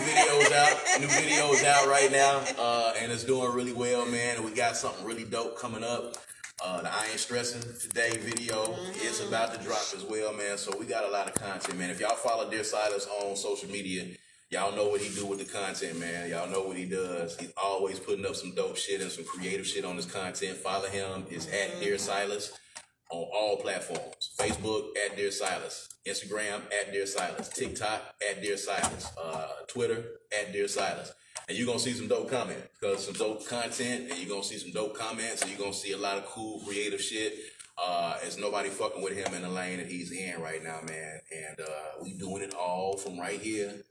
S3: new video's out right now, and it's doing really well, man. And we got something really dope coming up. The I Ain't Stressing Today video is about to drop as well, man. So we got a lot of content, man. If y'all follow Dear Silas on social media, y'all know what he do with the content, man. Y'all know what he does. He's always putting up some dope shit and some creative shit on his content. Follow him. It's at Dear Silas on all platforms. Facebook at Dear Silas. Instagram at Dear Silas. TikTok at Dear Silas. Twitter at Dear Silas. And you're going to see some dope comments, because some dope content, and you're going to see some dope comments, and you're going to see a lot of cool, creative shit. There's nobody fucking with him in the lane that he's in right now, man. And we doing it all from right here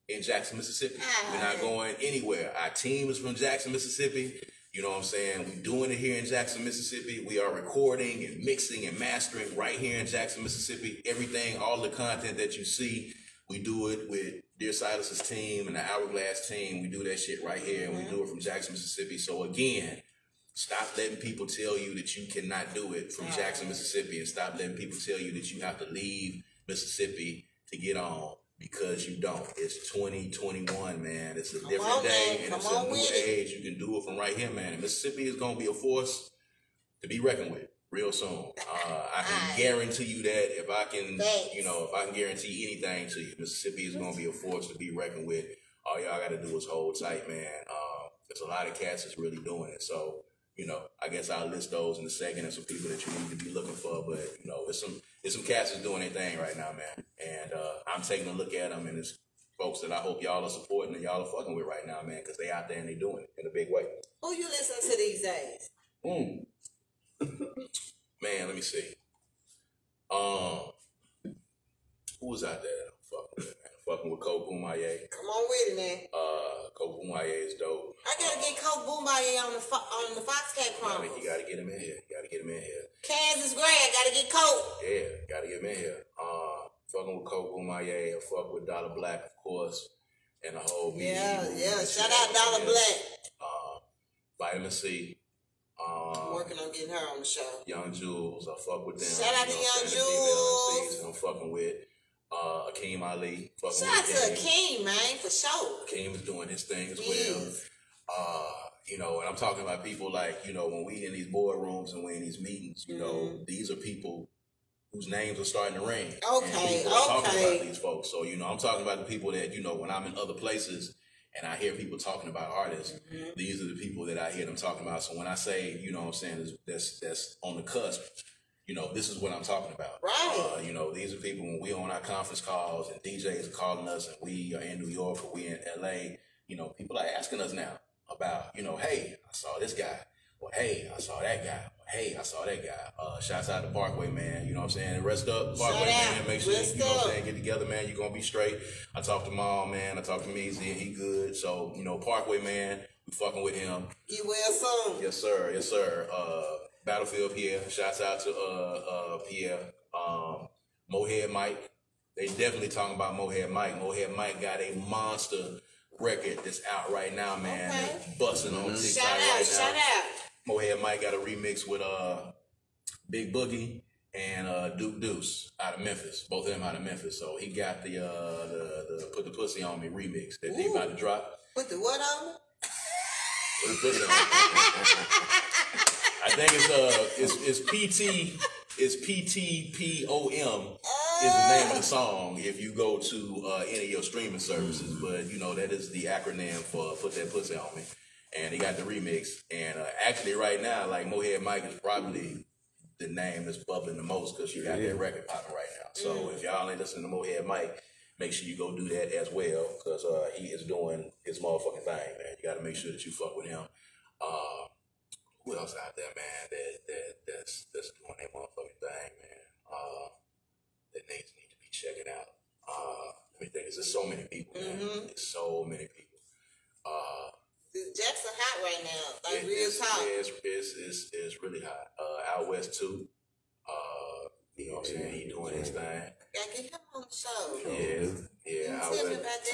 S3: in Jackson, Mississippi. We're not going anywhere. Our team is from Jackson, Mississippi. You know what I'm saying? We're doing it here in Jackson, Mississippi. We are recording and mixing and mastering right here in Jackson, Mississippi. Everything, all the content that you see, we do it with Dear Silas's team and the Hourglass team. We do that shit right here, and we do it from Jackson, Mississippi. So again, stop letting people tell you that you cannot do it from Jackson, Mississippi, and stop letting people tell you that you have to leave Mississippi to get on, because you don't. It's 2021, man. It's a different day, and it's a new age. You can do it from right here, man. And Mississippi is going to be a force to be reckoned with real soon. I can guarantee you that. If I can, if I can guarantee anything to you, Mississippi is going to be a force to be reckoned with. All y'all got to do is hold tight, man. There's a lot of cats that's really doing it. So, I guess I'll list those in a second, and some people that you need to be looking for. But, there's some cats that's doing their thing right now, man. And I'm taking a look at them, and it's folks that I hope y'all are supporting and y'all are fucking with right now, man, because they out there and they doing it in a big way.
S1: Who you listen to these days?
S3: Man, let me see. Who's out there that I'm fucking with, man? I'm fucking with Coke Boomaye.
S1: Come on with it, man.
S3: Coke Boomaye is dope.
S1: I gotta get Coke Boomaye on the Foxcat Chronicles.
S3: You gotta get him in here.
S1: Kansas Gray, I gotta get Coke.
S3: Yeah, gotta get him in here. Fucking with Coke Boomaye. I fuck with Dollar Black, of course, and the whole
S1: Yeah. Shout out Dollar Black.
S3: Vitamin C.
S1: I'm working on getting her on the show.
S3: Young Jules, I fuck with them.
S1: Shout out to Young Jules.
S3: I'm fucking with Akeem Ali.
S1: Shout out to Akeem, man, for sure.
S3: Akeem is doing his thing as well. And I'm talking about people like, when we in these boardrooms and we in these meetings, these are people whose names are starting to ring.
S1: Okay.
S3: Talking about these folks. So, I'm talking about the people that, when I'm in other places and I hear people talking about artists, these are the people that I hear them talking about. So when I say, what I'm saying, that's on the cusp, this is what I'm talking about.
S1: Right.
S3: These are people when we on our conference calls and DJs are calling us and we are in New York or we in LA, people are asking us now about, hey, I saw this guy. Or hey, I saw that guy. Or hey, I saw that guy. Shouts out to Parkway, man. You know what I'm saying? Rest up, Parkway, man. Make sure, get together, man. You're going to be straight. I talked to Mom, man. I talked to Meezy, and he good. So, Parkway, man, we fucking with him.
S1: He will soon.
S3: Yes, sir. Battlefield Pierre. Shouts out to Pierre. Mohead Mike. They definitely talking about Mohead Mike. Mohead Mike got a monster record that's out right now, man. Okay. Busting on TikTok right now.
S1: Shout out.
S3: Mohead Mike got a remix with Big Boogie and Duke Deuce out of Memphis. Both of them out of Memphis. So he got the Put the Pussy on Me remix that they about to drop.
S1: Put the what on me?
S3: Put the pussy on me. I think it's PTPOM is the name of the song if you go to any of your streaming services. But that is the acronym for Put That Pussy on Me. And he got the remix. And actually right now, like Mohead Mike is probably the name that's bubbling the most because you got that record popping right now. So if y'all ain't listening to Mohead Mike, make sure you go do that as well because he is doing his motherfucking thing, man. You got to make sure that you fuck with him. Who else out there, man, that's doing their motherfucking thing, man? That needs to be checking out. Let me think. There's so many people, man. There's so many people.
S1: Jackson hot right now, like real hot.
S3: It's really hot. Out West too. You know what I'm saying? He doing his thing.
S1: Gotta get him on the show.
S3: Yeah.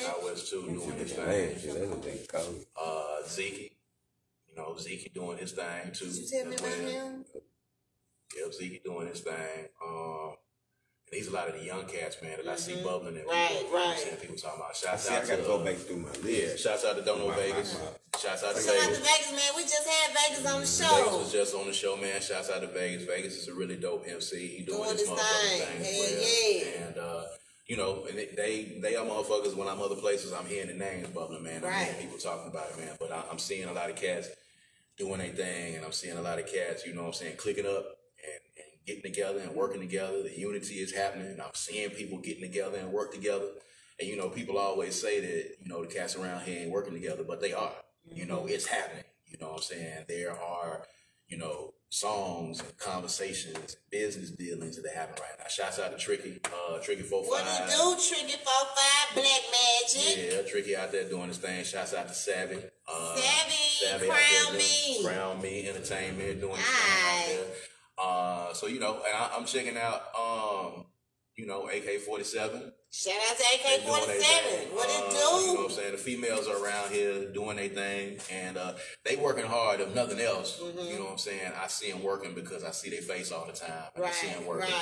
S3: Out West too doing his thing. Zeke. Zeke doing his thing too.
S1: Did you tell me about him?
S3: Yep, Zeke doing his thing. these are a lot of the young cats, man, that I see bubbling and people talking about. Shouts out
S2: I gotta go back through my list.
S3: Shouts out to Dono Vegas. Shouts out to
S1: Shout out
S3: Vegas.
S1: to Vegas, man. We just had Vegas on the show.
S3: Vegas was just on the show, man. Shouts out to Vegas. Vegas is a really dope MC. He doing his motherfucking thing.
S1: Yeah.
S3: And you know, and they are motherfuckers. When I'm other places, I'm hearing the names bubbling, man. I'm hearing people talking about it, man. But I'm seeing a lot of cats doing their thing, and I'm seeing a lot of cats, you know what I'm saying, clicking up and getting together and working together. The unity is happening. I'm seeing people getting together and work together. And, you know, people always say that, you know, the cats around here ain't working together, but they are. You know, it's happening. You know what I'm saying? There are, you know, songs and conversations and business dealings that happen right now. Shouts out to Tricky, Tricky 45.
S1: What do you do, Tricky 45, Black Magic?
S3: Yeah, Tricky out there doing his thing. Shouts out to Savvy.
S1: Savvy,
S3: Crown Me Entertainment doing his thing out there. So, you know, and I'm checking out, you know, AK-47.
S1: Shout out to AK-47. What it do?
S3: You know what I'm saying? The females are around here doing their thing, and they working hard, if nothing else. You know what I'm saying? I see them working because I see their face all the time. And I see them working.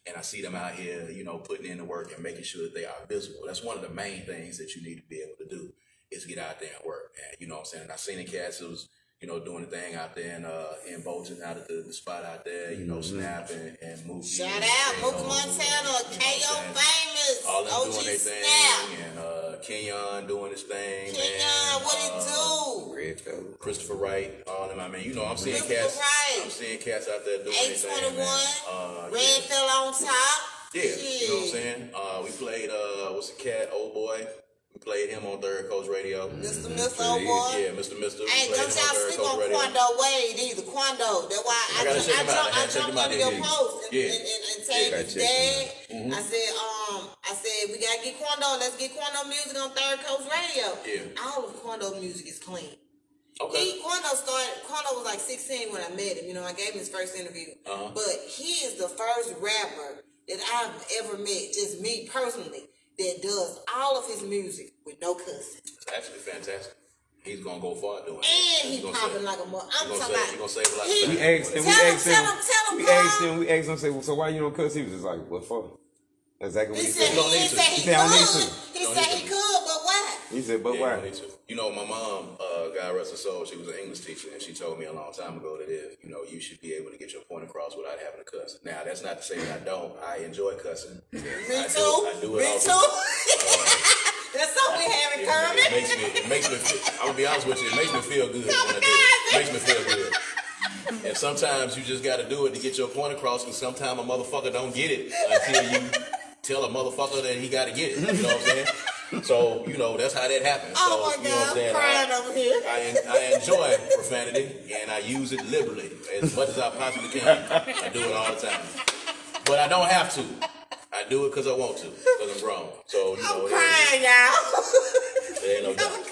S3: And I see them out here, you know, putting in the work and making sure that they are visible. That's one of the main things that you need to be able to do is get out there and work. And, you know what I'm saying? And I seen the cats who was, you know, doing the thing out there in Bolton, out at the spot out there, you know, Snap and Mookie.
S1: Shout out, Mookie Montana, KO Famous,
S3: all them
S1: OG
S3: doing their
S1: Snap.
S3: thing, and Kenyon doing his thing,
S1: Kenyon, what it
S2: do?
S3: Christopher Wright, all them. I mean, you know, I'm seeing cats. I'm seeing cats out there doing their thing.
S1: 821, Red fell on top.
S3: Yeah, you know what I'm saying? We played, what's the cat, Old Boy? We played him on Third Coast Radio.
S1: Mr. Old Boy.
S3: Yeah, Mr.
S1: Hey, don't y'all sleep on Quando Wade either. Quando. That's why I jumped on your post and tagged his dad. I said we gotta get Quando. Let's get Quando music on Third Coast Radio.
S3: Yeah.
S1: All of Quando music is clean.
S3: Okay.
S1: Quando was like 16 when I met him. You know, I gave him his first interview. But he is the first rapper that I've ever met, just me personally, that does all of his music with no cussing.
S3: It's actually fantastic. He's gonna go far doing it.
S1: And he popping like a mother. I'm talking about.
S3: He's gonna save a lot of time.
S2: We asked him, say, so why you don't cuss? He was just like, what for? Exactly what he said.
S1: He said he could. He said he could, but why?
S2: He said, but why?
S3: You know, my mom, God rest her soul, she was an English teacher, and she told me a long time ago that if, you know, you should be able to get your point across without having to cuss. Now, that's not to say that I don't. I enjoy cussing.
S1: Me too.
S3: I do it
S1: Me
S3: all
S1: too. That's something we have in common.
S3: It makes me feel, I'm gonna be honest with you, it makes me feel good when I do it. It makes me feel good. And sometimes you just gotta do it to get your point across, and sometimes a motherfucker don't get it until you tell a motherfucker that he gotta get it. You know what I'm saying? So, you know, that's how that happens.
S1: Oh
S3: so,
S1: my
S3: you know what I'm saying?
S1: crying over here.
S3: I enjoy profanity, and I use it liberally as much as I possibly can. I do it all the time. But I don't have to. I do it because I want to, because I'm grown. So, you know,
S1: I'm crying, y'all.
S3: There ain't no doubt.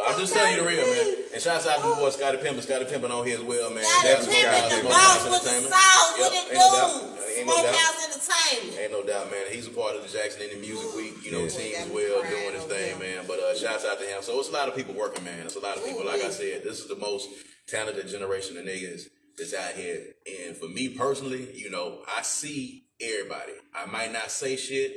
S3: I'm just telling you the real, man. And shouts out to my boy Scotty Pimpin' on here as well, man.
S1: Scotty Pimpin', the boss with the sauce, what it do? Smokehouse Entertainment.
S3: Ain't no doubt, man. He's a part of the Jackson Indie Music Week, you know, team as well, doing his thing, man. But shouts out to him. So it's a lot of people working, man. It's a lot of people, like I said, this is the most talented generation of niggas that's out here. And for me personally, you know, I see everybody. I might not say shit,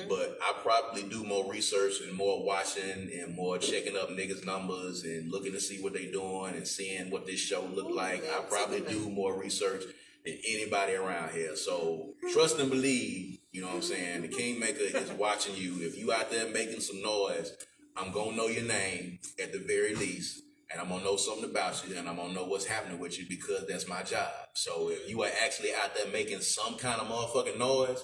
S3: but I probably do more research and more watching and more checking up niggas' numbers and looking to see what they doing and seeing what this show look like. I probably do more research than anybody around here. So trust and believe, you know what I'm saying? The Kingmaker is watching you. If you out there making some noise, I'm gonna know your name at the very least. And I'm gonna know something about you, and I'm gonna know what's happening with you because that's my job. So if you are actually out there making some kind of motherfucking noise,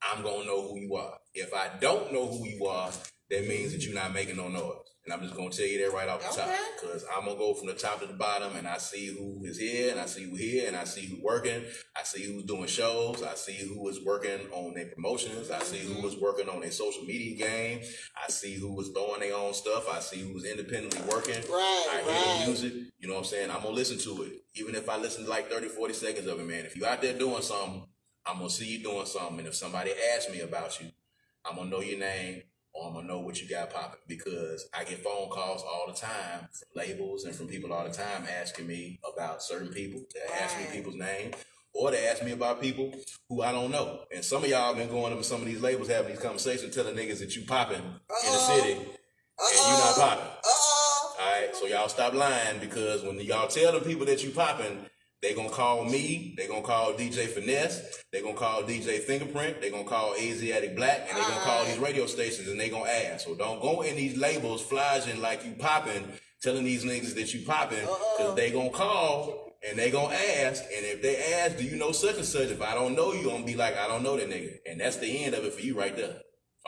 S3: I'm gonna know who you are. If I don't know who you are, that means that you're not making no noise. And I'm just gonna tell you that right off the top, because I'm gonna go from the top to the bottom, and I see who is here, and I see who here, and I see who's working. I see who's doing shows. I see who is working on their promotions. I see who is working on their social media game. I see who is throwing their own stuff. I see who's independently working. I hear the music. You know what I'm saying? I'm gonna listen to it, even if I listen to like 30, 40 seconds of it, man. If you out there doing something, I'm gonna see you doing something, and if somebody asks me about you, I'm gonna know your name. Or I'm gonna know what you got popping, because I get phone calls all the time from labels and from people all the time asking me about certain people. They ask me people's name, or they ask me about people who I don't know. And some of y'all been going to some of these labels, having these conversations, telling niggas that you popping in the city, and you not popping. All right, so y'all stop lying, because when y'all tell the people that you popping, they gonna call me, they gonna call DJ Finesse, they gonna call DJ Fingerprint, they gonna call Asiatic Black, and they gonna call these radio stations, and they gonna ask. So don't go in these labels flashing like you popping, telling these niggas that you popping, because they gonna call and they gonna ask. And if they ask, do you know such and such? If I don't know, you gonna be like, I don't know that nigga. And that's the end of it for you right there,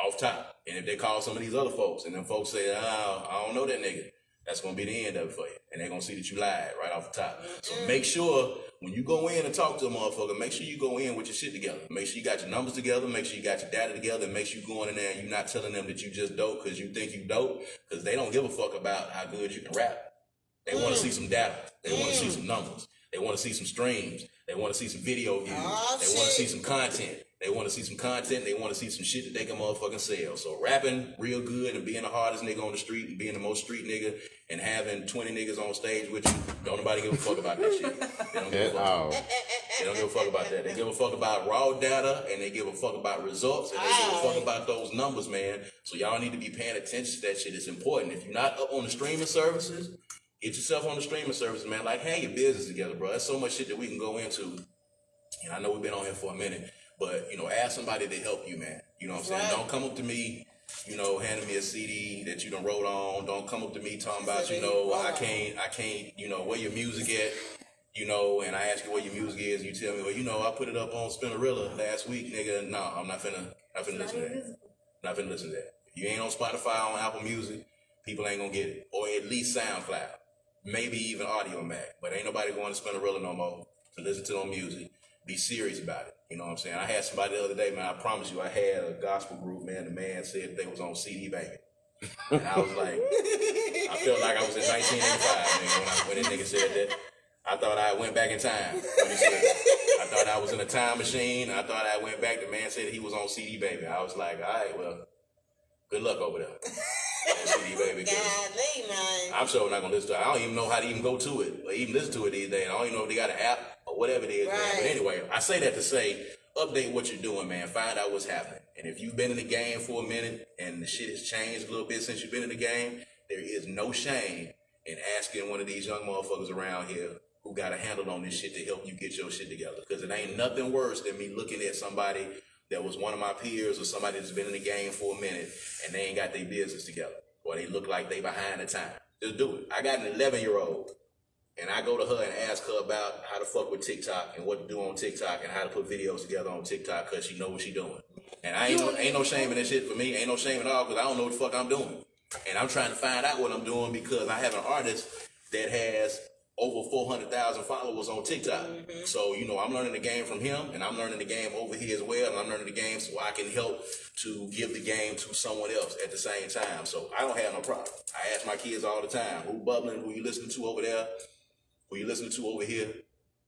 S3: off top. And if they call some of these other folks, and them folks say, oh, I don't know that nigga, that's going to be the end of it for you. And they're going to see that you lied right off the top. So make sure when you go in and talk to a motherfucker, make sure you go in with your shit together. Make sure you got your numbers together. Make sure you got your data together. And make sure you going in there and you're not telling them that you just dope because you think you dope, because they don't give a fuck about how good you can rap. They want to see some data. They want to see some numbers. They want to see some streams. They want to see some video views. They want to see some content. They want to see some content. They want to see some shit that they can motherfucking sell. So rapping real good and being the hardest nigga on the street and being the most street nigga and having 20 niggas on stage with you, don't nobody give a fuck about that shit. They don't give a fuck. They don't give a fuck about that. They give a fuck about raw data, and they give a fuck about results, and they give a fuck about those numbers, man. So y'all need to be paying attention to that shit. It's important. If you're not up on the streaming services, get yourself on the streaming services, man. Like, hang your business together, bro. There's so much shit that we can go into. And I know we've been on here for a minute, but, you know, ask somebody to help you, man. You know what I'm saying? Don't come up to me, you know, handing me a CD that you done wrote on. Don't come up to me talking about, you know, I can't, you know, where your music at, you know, and I ask you where your music is, and you tell me, well, you know, I put it up on Spinnerilla last week, nigga. No, I'm not finna listen to that. Not finna listen to that. If you ain't on Spotify, on Apple Music, people ain't gonna get it. Or at least SoundCloud. Maybe even Audio Mac. But ain't nobody going to Spinnerilla no more to listen to no music. Be serious about it. You know what I'm saying? I had somebody the other day, man, I promise you, I had a gospel group, man. The man said they was on CD Baby. And I was like, I felt like I was in 1985, nigga, when that nigga said that. I thought I went back in time when he said that. I thought I was in a time machine. I thought I went back. The man said he was on CD Baby. I was like, all right, well, good luck over there. CD Baby, I'm sure not gonna listen to it. I don't even know how to even go to it or even listen to it these days. I don't even know if they got an app or whatever it is, man. But anyway, I say that to say, update what you're doing, man. Find out what's happening. And if you've been in the game for a minute and the shit has changed a little bit since you've been in the game, there is no shame in asking one of these young motherfuckers around here who got a handle on this shit to help you get your shit together. Because it ain't nothing worse than me looking at somebody that was one of my peers or somebody that's been in the game for a minute and they ain't got their business together, or they look like they behind the time. Just do it. I got an 11-year-old, and I go to her and ask her about how to fuck with TikTok and what to do on TikTok and how to put videos together on TikTok because she know what she doing. And I ain't no shame in that shit for me. Ain't no shame at all because I don't know what the fuck I'm doing. And I'm trying to find out what I'm doing because I have an artist that has over 400,000 followers on TikTok. So, you know, I'm learning the game from him, and I'm learning the game over here as well, and I'm learning the game so I can help to give the game to someone else at the same time. So I don't have no problem. I ask my kids all the time, who bubbling, who you listening to over there, who you listening to over here,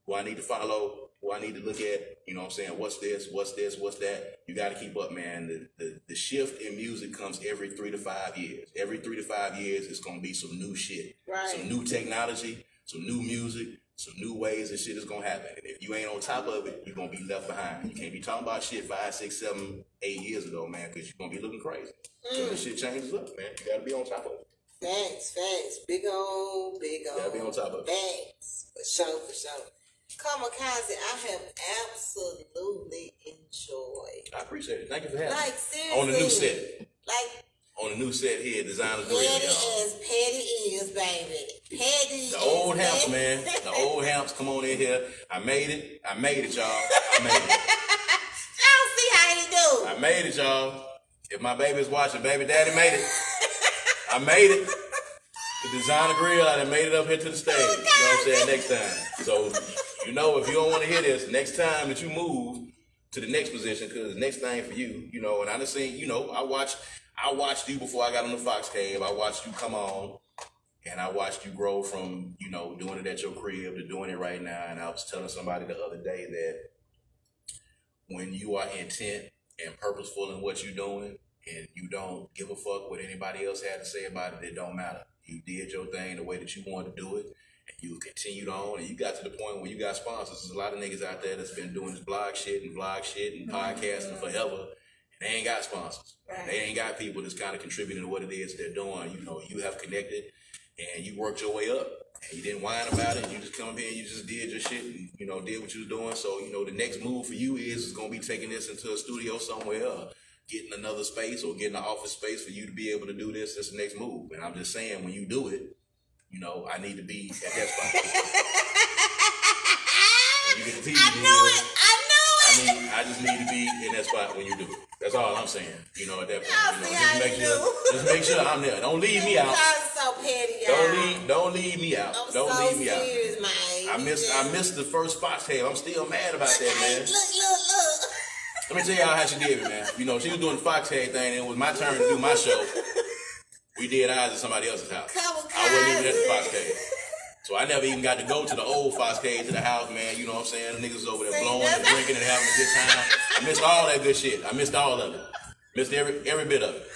S3: who I need to follow, who I need to look at, you know what I'm saying, what's this, what's that. You got to keep up, man. The shift in music comes every 3 to 5 years. Every 3 to 5 years, it's going to be some new shit, some new technology, some new music, some new ways that shit is gonna happen. And if you ain't on top of it, you're gonna be left behind. You can't be talking about shit 5, 6, 7, 8 years ago, man, because you're gonna be looking crazy. So this shit changes up, man. You gotta be on top of it.
S1: Facts. Big old.
S3: You gotta be on top of it.
S1: Facts. For sure. Kamikaze, I have absolutely enjoyed.
S3: I appreciate it. Thank you for having me.
S1: Like, seriously.
S3: On the new set.
S1: Like,
S3: on the new set here, Designer's Grill,
S1: petty
S3: y'all.
S1: as petty is, baby. Petty.
S3: The old hamps, man. The old hamps, come on in here. I made it, y'all. I made it.
S1: Y'all see how he do.
S3: I made it, y'all. If my baby's watching, baby daddy made it. I made it. The Designer Grill, I done made it up here to the stage. You know what I'm saying? Next time. So, you know, if you don't want to hear this, next time that you move to the next position, because the next thing for you, you know, and I done seen, you know, I watched you before I got on the Fox Cave. I watched you come on, and I watched you grow from, you know, doing it at your crib to doing it right now. And I was telling somebody the other day that when you are intent and purposeful in what you're doing, and you don't give a fuck what anybody else had to say about it, it don't matter. You did your thing the way that you wanted to do it, You continued on, and you got to the point where you got sponsors. There's a lot of niggas out there that's been doing this blog shit and podcasting forever, and they ain't got sponsors. Right. They ain't got people that's kind of contributing to what it is they're doing. You know, you have connected, and you worked your way up, and you didn't whine about it. You just come here and you just did your shit, and, you know, did what you was doing. So, you know, the next move for you is going to be taking this into a studio somewhere else, getting another space or getting an office space for you to be able to do this. That's the next move. And I'm just saying, when you do it, you know, I need to be at that spot. When you get the TV
S1: I know it.
S3: I just need to be in that spot when you do it. That's all I'm saying. You know, at that point, just make sure I'm there. Don't leave me out.
S1: So petty,
S3: don't leave me out.
S1: I'm
S3: don't
S1: so
S3: leave me
S1: serious,
S3: out.
S1: Man.
S3: I missed the first Fox tape. I'm still mad about that, man.
S1: Look.
S3: Let me tell y'all how she did it, man. You know, she was doing the Fox tape thing, and it was my turn to do my show. We did ours at somebody else's house.
S1: Kamikaze.
S3: I wasn't even at the Fox cave. So I never even got to go to the old Fox cave to the house, man. You know what I'm saying? The niggas was over there blowing and drinking and having a good time. I missed all that good shit. I missed all of it. Missed every bit of it.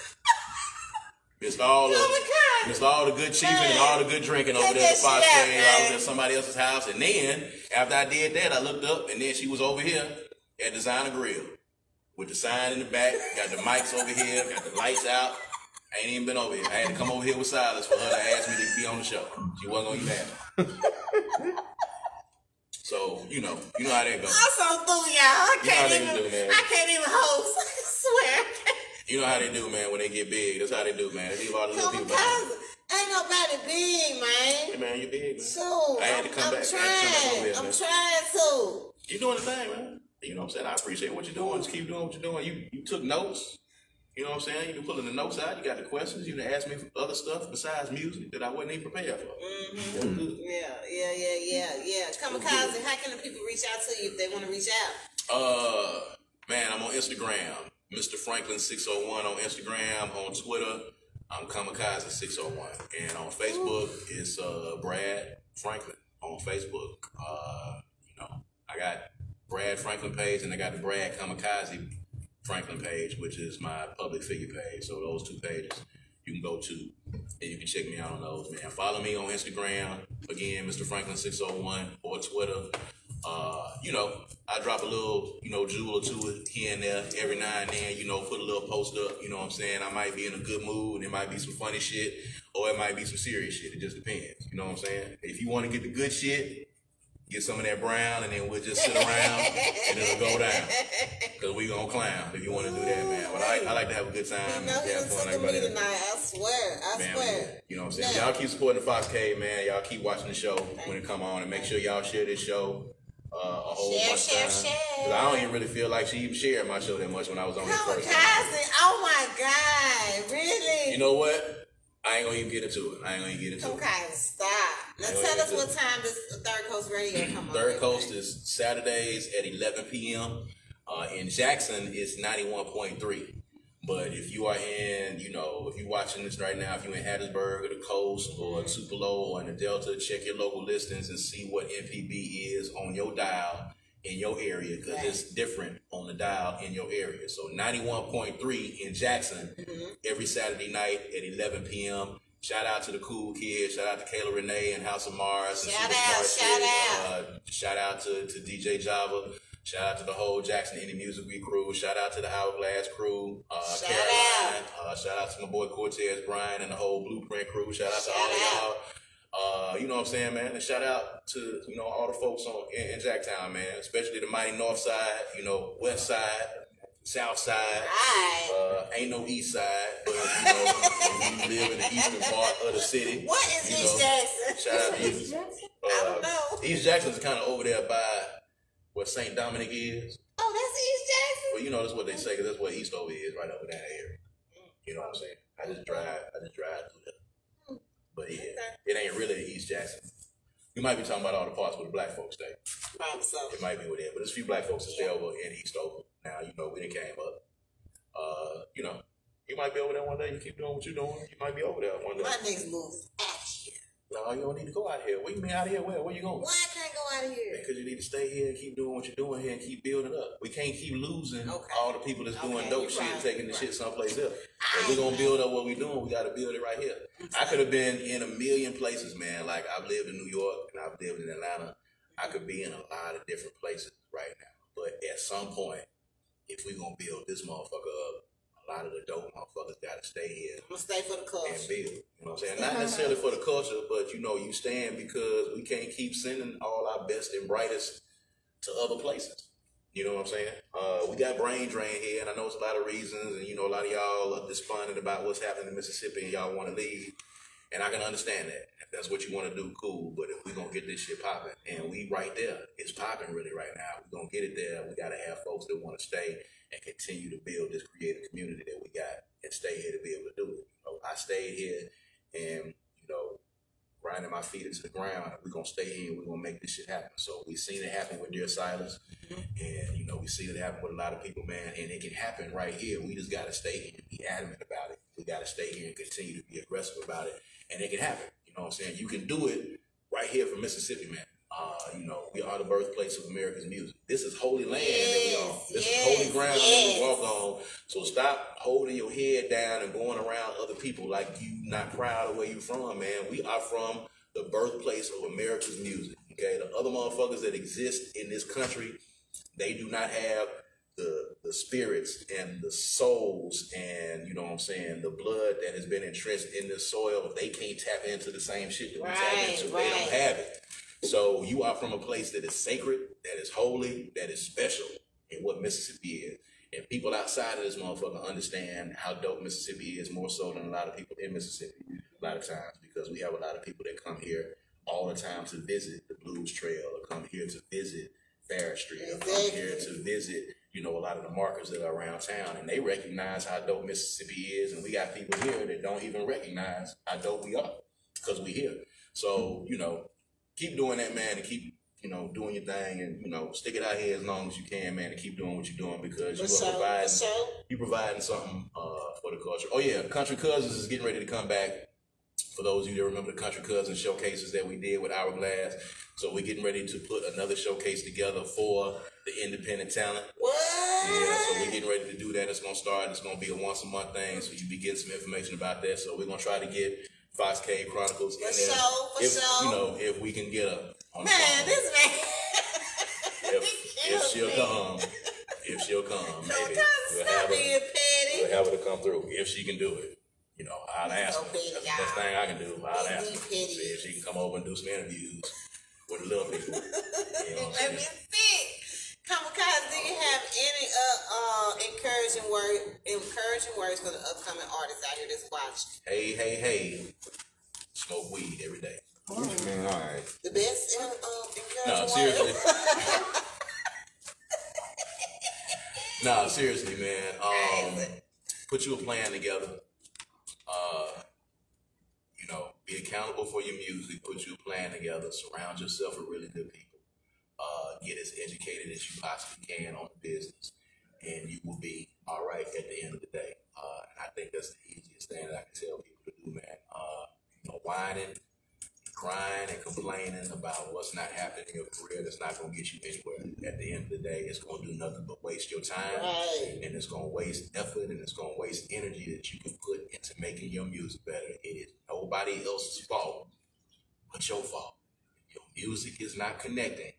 S3: Missed all of it. Missed all the good chiefing and all the good drinking over there at the Fox cave. I was at somebody else's house. And then, after I did that, I looked up, and then she was over here at Designer Grill with the sign in the back, got the mics over here, got the lights out. I ain't even been over here. I had to come over here with Silas for her to ask me to be on the show. She wasn't gonna even have it. So, you know how that goes.
S1: I'm so through, y'all. I can't even host. I swear.
S3: You know how they do, man, when they get big. That's how they do, man. They leave all the little people behind.
S1: Ain't nobody big, man.
S3: Hey, man, you big, man.
S1: So,
S3: I had to come back.
S1: I'm trying to.
S3: You doing the thing, man. You know what I'm saying? I appreciate what you're doing. Just keep doing what you're doing. You took notes. You know what I'm saying? You been pulling the notes out. You got the questions. You done asked me for other stuff besides music that I wasn't even prepared for.
S1: Mm-hmm. Yeah. Kamikaze, how can the people reach out to you if they want to reach out?
S3: Man, I'm on Instagram. Mr. Franklin 601 on Instagram. On Twitter, I'm Kamikaze 601. And on Facebook, it's Brad Franklin on Facebook. You know, I got Brad Franklin page and I got the Brad Kamikaze Franklin page, which is my public figure page. So those two pages you can go to and you can check me out on those, man. Follow me on Instagram, again, Mr. Franklin 601, or Twitter. You know, I drop a little, jewel or two here and there every now and then, put a little post up, you know what I'm saying? I might be in a good mood, it might be some funny shit, or it might be some serious shit. It just depends, you know what I'm saying? If you want to get the good shit, get some of that brown, and then we'll just sit around, and it'll go down. Because we gonna clown if you want to do that, man. But I like to have a good time and have fun. Everybody
S1: tonight, I swear.
S3: You know what I'm saying? Y'all keep supporting the Fox Cave, man. Y'all keep watching the show when it come on, and make sure y'all share this show a whole bunch of times. Because I don't even really feel like she even shared my show that much when I was on here first time.
S1: Oh my God, really?
S3: You know what? I ain't gonna even get into it.
S1: Okay, stop. Now tell us what time this Third Coast Radio come on.
S3: Third Coast is Saturdays at 11 p.m. In Jackson, it's 91.3. But if you are in, if you're watching this right now, if you're in Hattiesburg or the Coast or Tupelo or in the Delta, check your local listings and see what MPB is on your dial in your area, because it's different on the dial in your area. So 91.3 in Jackson every Saturday night at 11 p.m. Shout out to the cool kids. Shout out to Kayla Renee and House of Mars. Shout out to DJ Java. Shout out to the whole Jackson Indie Music Week crew. Shout out to the Hourglass crew. Caroline. Shout out to my boy Cortez Brian and the whole Blueprint crew. Shout out to all of y'all. You know what I'm saying, man? And shout out to, all the folks in Jacktown, man. Especially the mighty North Side, West Side, South Side. Ain't no East Side, but, if you live in the eastern part of the city.
S1: What is East Jackson?
S3: Shout out to East Jackson. I don't know. East Jackson's kind of over there by where St. Dominic is.
S1: Oh, that's East Jackson?
S3: Well, that's what they say, because that's where Eastover is, right over that area. You know what I'm saying? I just drive through there. But yeah, it ain't really East Jackson. You might be talking about all the parts where the black folks stay.
S1: Probably so.
S3: It might be with it, but there's a few black folks that stay over in Eastover. Now, we done came up. You might be over there one day. You keep doing what you're doing. You might be over there one day.
S1: My niggas move out here.
S3: No, you don't need to go out here. What you mean out here? Where you going?
S1: Why I can't go out of here?
S3: Because you need to stay here and keep doing what you're doing here and keep building up. We can't keep losing all the people that's doing dope shit and taking the shit someplace else. If we're gonna build up what we're doing, we gotta build it right here. I could have been in a million places, man. Like I've lived in New York and I've lived in Atlanta. I could be in a lot of different places right now. But at some point, if we're gonna build this motherfucker up, a lot of the dope motherfuckers gotta stay here.
S1: I'm gonna stay for the culture.
S3: And build. You know what I'm saying? Not necessarily for the culture, but you know, you stand because we can't keep sending all our best and brightest to other places. You know what I'm saying? We got brain drain here, and I know it's a lot of reasons, and you know, a lot of y'all are despondent about what's happening in Mississippi and y'all want to leave. And I can understand that. If that's what you want to do, cool. But if we're going to get this shit popping, and we right there, it's popping really right now. We're going to get it there. We got to have folks that want to stay and continue to build this creative community that we got and stay here to be able to do it. You know, I stayed here and, you know, grinding my feet into the ground. We're going to stay here and we're going to make this shit happen. So we've seen it happen with Dear Silas. And, you know, we've seen it happen with a lot of people, man. And it can happen right here. We just got to stay here and be adamant about it. We got to stay here and continue to be aggressive about it. And it can happen. You know what I'm saying? You can do it right here from Mississippi, man. You know, we are the birthplace of America's music. This is holy land that we on. This is holy ground that we walk on. So stop holding your head down and going around other people like you not proud of where you from, man. We are from the birthplace of America's music. Okay, the other motherfuckers that exist in this country, they do not have the spirits and the souls and, you know what I'm saying, the blood that has been entrenched in the soil. They can't tap into the same shit that we tap into. They don't have it. So you are from a place that is sacred, that is holy, that is special in what Mississippi is. And people outside of this motherfucker understand how dope Mississippi is more so than a lot of people in Mississippi a lot of times, because we have a lot of people that come here all the time to visit the Blues Trail or come here to visit Farris Street or come here to visit, you know, a lot of the markers that are around town, and they recognize how dope Mississippi is. And we got people here that don't even recognize how dope we are because we here. So, you know, keep doing that, man, and keep, you know, doing your thing, and, you know, stick it out here as long as you can, man, and keep doing what you're doing, because you're providing something for the culture. Oh yeah, Country Cousins is getting ready to come back. For those of you that remember the Country Cousins showcases that we did with Hourglass, so we're getting ready to put another showcase together for the independent talent.
S1: What?
S3: Yeah, so we're getting ready to do that. It's gonna start. It's gonna be a once a month thing, so you be getting some information about that. So we're gonna try to get Fox Cave Chronicles in there.
S1: For sure.
S3: You know, if we can get her on the
S1: man,
S3: phone.
S1: this man.
S3: if she'll come, maybe we'll have her to come through if she can do it. You know, I'll ask her. That's the best thing I can do. I'll ask her. See if she can come over and do some interviews with the little people. You know,
S1: let me see. Kamikaze, do you have any encouraging words for the upcoming artists out here that's watching?
S3: Hey. Smoke weed every day.
S2: Man, all right.
S1: The best encouraging
S3: No, seriously. No, seriously, man. Put you a plan together. You know, be accountable for your music. Put you a plan together. Surround yourself with really good people. Get as educated as you possibly can on the business, and you will be all right at the end of the day. And I think that's the easiest thing that I can tell people to do, man. You know, whining, crying, and complaining about what's not happening in your career, that's not going to get you anywhere. At the end of the day, it's going to do nothing but waste your time, and it's going to waste effort, and it's going to waste energy that you can put into making your music better. It is nobody else's fault but your fault. Your music is not connecting.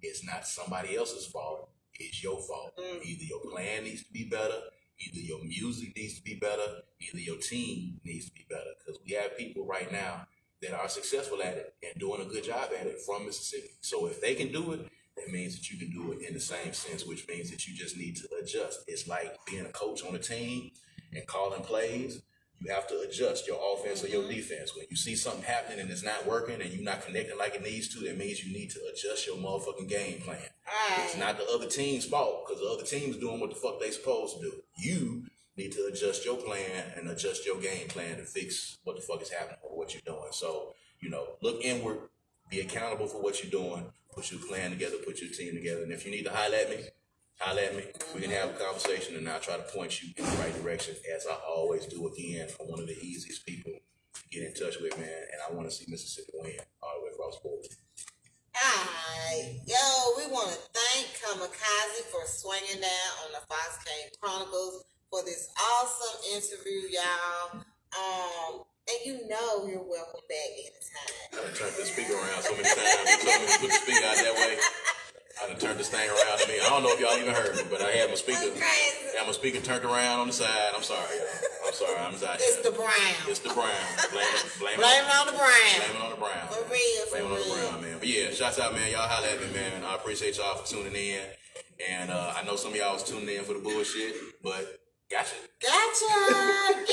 S3: It's not somebody else's fault. It's your fault. Either your plan needs to be better, either your music needs to be better, either your team needs to be better. Because we have people right now that are successful at it and doing a good job at it from Mississippi. So if they can do it, that means that you can do it in the same sense, which means that you just need to adjust. It's like being a coach on a team and calling plays. You have to adjust your offense or your defense. When you see something happening and it's not working and you're not connecting like it needs to, that means you need to adjust your motherfucking game plan. It's not the other team's fault, because the other team is doing what the fuck they supposed to do. You need to adjust your plan and adjust your game plan to fix what the fuck is happening or what you're doing. So, you know, look inward, be accountable for what you're doing, put your plan together, put your team together. And if you need to holler at me. We can have a conversation, and I'll try to point you in the right direction, as I always do. Again, I'm one of the easiest people to get in touch with, man, and I want to see Mississippi win all the way across the board.
S1: right. Yo, we want to thank Kamikaze for swinging down on the Fox Cave Chronicles for this awesome interview, y'all. And you know you're welcome back anytime.
S3: I done turned the speaker around so many times. You told me to put the speaker out that way. I done turned this thing around to me. I don't know if y'all even heard me, but I had my speaker turned around on the side. I'm sorry, y'all. I'm sorry. I'm sorry.
S1: It's the brown.
S3: It's the brown. Blame
S1: it on the brown.
S3: Blame it on the brown.
S1: For real,
S3: Blame it on the brown, man. But yeah, shouts out, man. Y'all holla at me, man. I appreciate y'all for tuning in. And I know some of y'all was tuning in for the bullshit, but gotcha.
S1: Get him!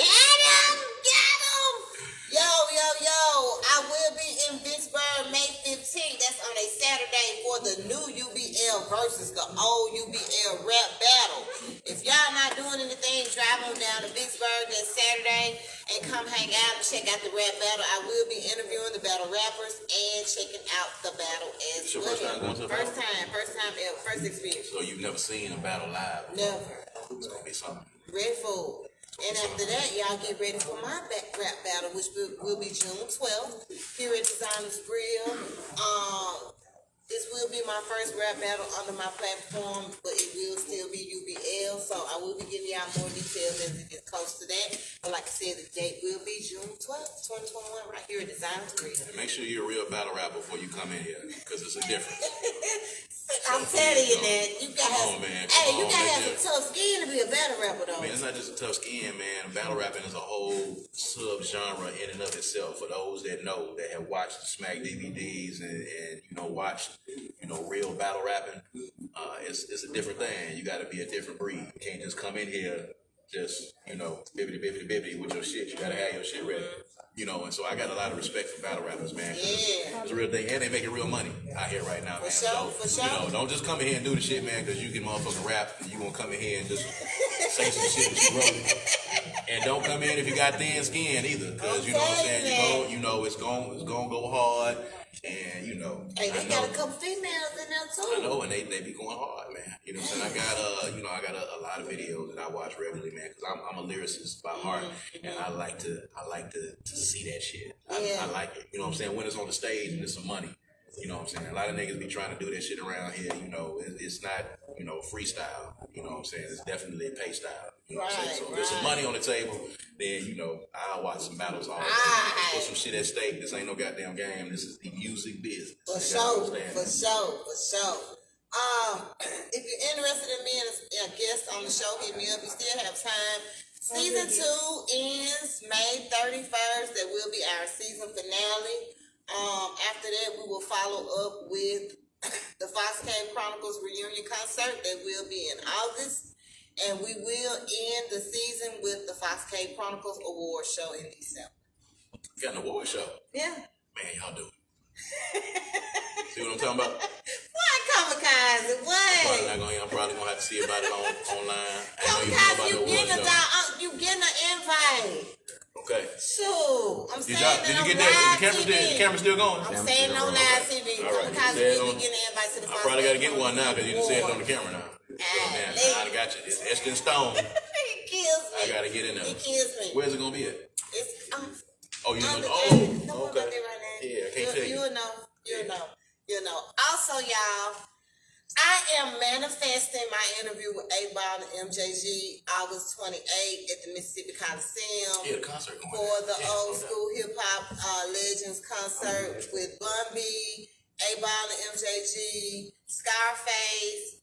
S1: Yo. I will be in Vicksburg May 15th. That's on a Saturday for the new UBL versus the old UBL rap battle. If y'all not doing anything, drive on down to Vicksburg that Saturday and come hang out and check out the rap battle. I will be interviewing the battle rappers and checking out the battle as
S3: It's your
S1: well.
S3: first time going to the
S1: First
S3: battle?
S1: time ever, first experience.
S3: So you've never seen a battle live?
S1: Never.
S3: It's gonna be something.
S1: Ready for it. And after that, y'all get ready for my rap battle, which will be June 12th here at Designers Grill. This will be my first rap battle under my platform, but it will still be UBL, so I will be giving y'all more details as it gets close to that. But like I said, the date will be June 12th, 2021, right here at Designers Grill.
S3: And make sure you're a real battle rapper before you come in here, because it's a difference.
S1: I'm telling you that you gotta have some tough skin to be a battle rapper though.
S3: Man, it's not just a tough skin, man. Battle rapping is a whole sub-genre in and of itself. For those that know, that have watched Smack DVDs and you know, watched, you know, real battle rapping, it's a different thing. You gotta be a different breed. You can't just come in here just, you know, bibbity with your shit. You gotta have your shit ready. You know, and so I got a lot of respect for battle rappers, man.
S1: Yeah.
S3: It's a real thing. And they making real money out here right now, man.
S1: For sure.
S3: You know, don't just come in here and do the shit, man, because you can motherfucking rap and you gonna come in here and just say some shit that you wrote. And don't come in if you got thin skin either, because you know what I'm saying. You know it's gonna go hard, and you know.
S1: Hey, they got a couple females in there too.
S3: I know, and they be going hard, man. You know what I'm saying? I got a lot of videos that I watch regularly, man, because I'm a lyricist by heart, and I like to see that shit. I like it. You know what I'm saying? When it's on the stage and it's some money. You know what I'm saying? A lot of niggas be trying to do that shit around here. You know, it's not, you know, freestyle. You know what I'm saying? It's definitely a pay style. You know what I'm saying? So if there's some money on the table, then, you know, I'll watch some battles all the time. Put some shit at stake. This ain't no goddamn game. This is the music business.
S1: For sure. If you're interested in being a guest on the show, hit me up. You still have time. Season 2 ends May 31st. That will be our season finale. After that, we will follow up with the Fox Cave Chronicles reunion concert that will be in August. And we will end the season with the Fox Cave Chronicles award show in December.
S3: You got an award show?
S1: Yeah.
S3: Man, y'all do it. See what I'm talking about?
S1: What, Kamikaze? What?
S3: I'm probably gonna have to see about it online.
S1: Kamikaze, you getting an invite.
S3: Okay.
S1: Sure. I'm saying
S3: did you get that? The camera still going?
S1: I'm saying on live TV. Kamikaze, you getting an invite to the
S3: I probably got to get one now because you just said it on the camera now. Man, I got you. It's etched in stone.
S1: He kills me.
S3: I got to get in there.
S1: He kills me.
S3: Where's it going to be at?
S1: It's,
S3: oh, you know?
S1: Oh,
S3: okay.
S1: Right,
S3: yeah, I can't tell you.
S1: You'll know. Also, y'all, I am manifesting my interview with A-Ball and MJG August 28th at the Mississippi Coliseum.
S3: Yeah, the concert going
S1: for the old school hip hop legends concert with Bun B, A-Ball and MJG, Scarface,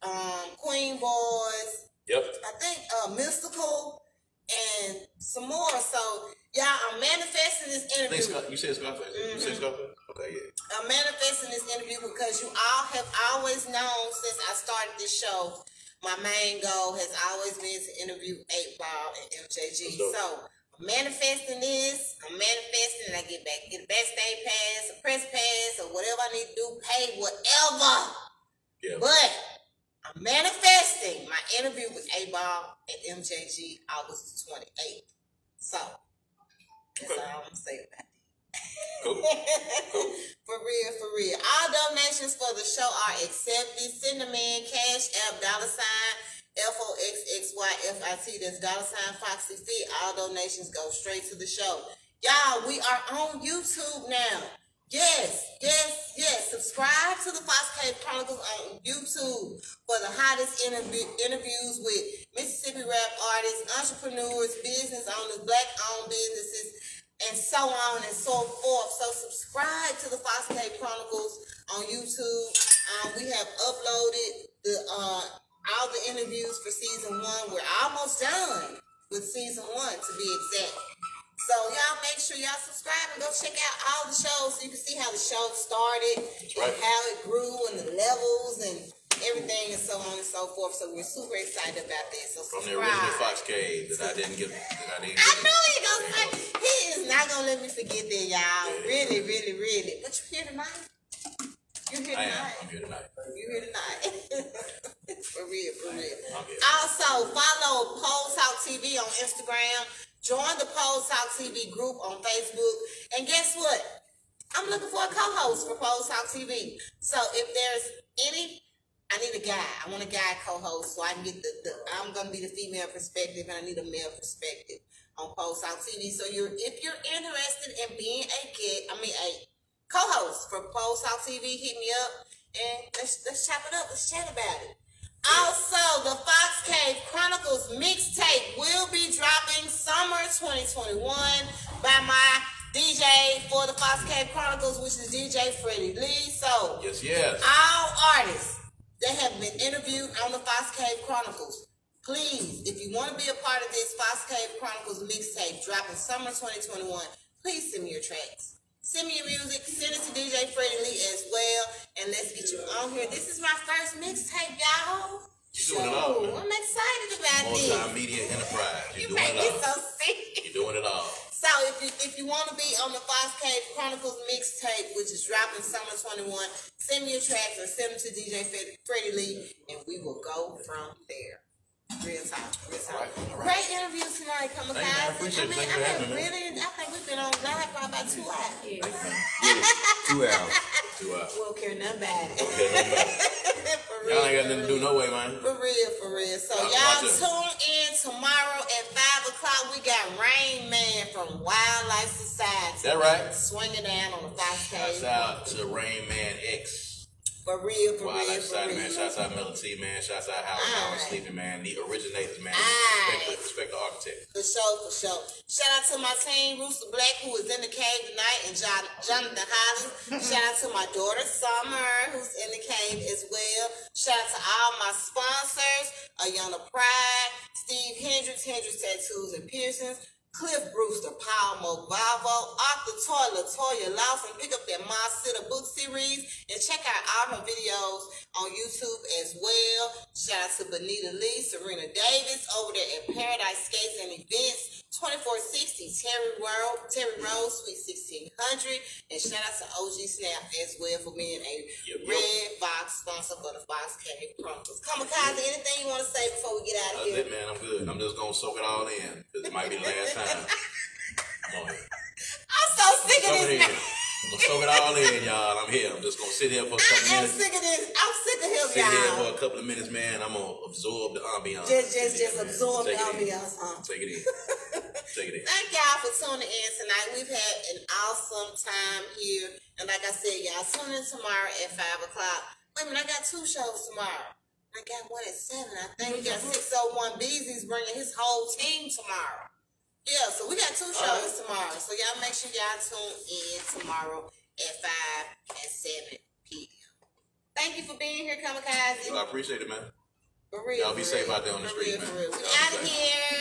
S1: Queen Boys.
S3: Yep.
S1: I think Mystical and some more. So y'all, I'm manifesting this interview.
S3: You said Scarface. You said Scarface? Okay, yeah.
S1: I'm manifesting this interview because you all have always known since I started this show, my main goal has always been to interview 8Ball and MJG. So I'm manifesting this. I'm manifesting and I get a backstage pass, a press pass, or whatever I need to do, pay whatever. Yeah. But I'm manifesting my interview with 8Ball and MJG August 28th. So that's all I'm saying about that.
S3: Cool.
S1: For real. All donations for the show are accepted. Send them in cash app $FOXXYFIT. That's $Foxy Fit. All donations go straight to the show. Y'all, we are on YouTube now. Yes. Subscribe to the Fox Cave Chronicles on YouTube for the hottest interviews with Mississippi rap artists, entrepreneurs, business owners, black-owned businesses, and so on and so forth. So subscribe to the Fox Cave Chronicles on YouTube. We have uploaded all the interviews for season 1. We're almost done with season 1, to be exact. So y'all make sure y'all subscribe and go check out all the shows so you can see how the show started, and how it grew, and the levels and everything, and so on and so forth. So we're super excited about this. So subscribe.
S3: From the original Fox Cave that I didn't get.
S1: I knew he gonna say he is not gonna let me forget that, y'all. Really. But you here tonight? You're here tonight.
S3: I'm here tonight.
S1: You're here tonight. For real. Also, follow Pole Talk TV on Instagram. Join the Pole Talk TV group on Facebook. And guess what? I'm looking for a co-host for Pole Talk TV. So if there's any, I need a guy. I want a guy co-host so I can get I'm going to be the female perspective and I need a male perspective on Pole Talk TV. So if you're interested in being a co-host for Pole Talk TV, hit me up and let's chop it up. Let's chat about it. Also, the Fox Cave Chronicles mixtape will be dropping summer 2021 by my DJ for the Fox Cave Chronicles, which is DJ Freddie Lee. So,
S3: yes.
S1: All artists that have been interviewed on the Fox Cave Chronicles, please, if you want to be a part of this Fox Cave Chronicles mixtape dropping summer 2021, please send me your tracks. Send me your music, send it to DJ Freddie Lee as well, and let's get you on here. This is my first mixtape, y'all.
S3: You're doing it all, man.
S1: I'm excited about this.
S3: Multimedia enterprise.
S1: You make me so sick.
S3: You're doing it all.
S1: So if you want to be on the Fox Cave Chronicles mixtape, which is dropping summer 21, send me your tracks or send them to DJ Freddie Lee, and we will go from there. Real talk.
S3: All right.
S1: Great interview tonight, Kamikaze.
S3: I appreciate it. Thank you for having me.
S1: I think we've been on live for about 2 hours.
S2: Yeah, 2 hours.
S3: 2 hours.
S1: We don't care nothing about it. For
S3: Y'all ain't got nothing to do no way, man.
S1: For real. So y'all tune in tomorrow at 5 o'clock. We got Rain Man from Wildlife Society.
S3: Is that right?
S1: Swinging down on the Fox Cave.
S3: Shouts out to Rain Man X.
S1: For real.
S3: Wildlife Society, man. Shouts out Melody T, man. Shouts out Howard Sleeping, man. The originators, man. Respect the architect.
S1: For sure. Shout out to my team, Rooster Black, who is in the cave tonight, and Jonathan Hollis. Shout out to my daughter, Summer, who's in the cave as well. Shout out to all my sponsors, Ayana Pride, Steve Hendricks Tattoos and Piercings, Cliff Brewster, Paul Movalvo, Arthur Toy, Latoya Lawson. Pick up that Ma Sitter book series and check out all her videos on YouTube as well. Shout out to Benita Lee, Serena Davis over there at Paradise Skates and Events, 2460 Terry Road, Suite 1600. And shout out to OG Snap as well for being a Red Fox sponsor for the Fox Cave Chronicles. Kamikaze, anything you want to say before we get out of here?
S3: That's it, man. I'm good. I'm just going to soak it all in because it might be the last time. Come on here.
S1: I'm so sick of this.
S3: I'm going to soak it all in, y'all. I'm here. I'm just going to sit here for a couple minutes.
S1: I'm sick of this. I'm sick of him, y'all.
S3: Sit here for a couple of minutes, man. I'm going to absorb the ambiance.
S1: Just absorb the ambiance.
S3: Take it in. Take it in.
S1: Thank y'all for tuning in tonight. We've had an awesome time here. And like I said, y'all, tune in tomorrow at 5 o'clock. Wait a minute, I got 2 shows tomorrow. I got one at 7. I think we got 601 Beezy's bringing his whole team tomorrow. Yeah, so we got 2 shows tomorrow. So y'all make sure y'all tune in tomorrow at 5 and 7 p.m. Thank you for being here, Kamikaze.
S3: Well, I appreciate it, man.
S1: For real.
S3: Y'all be safe out there on the street, man.
S1: For real. We out of here.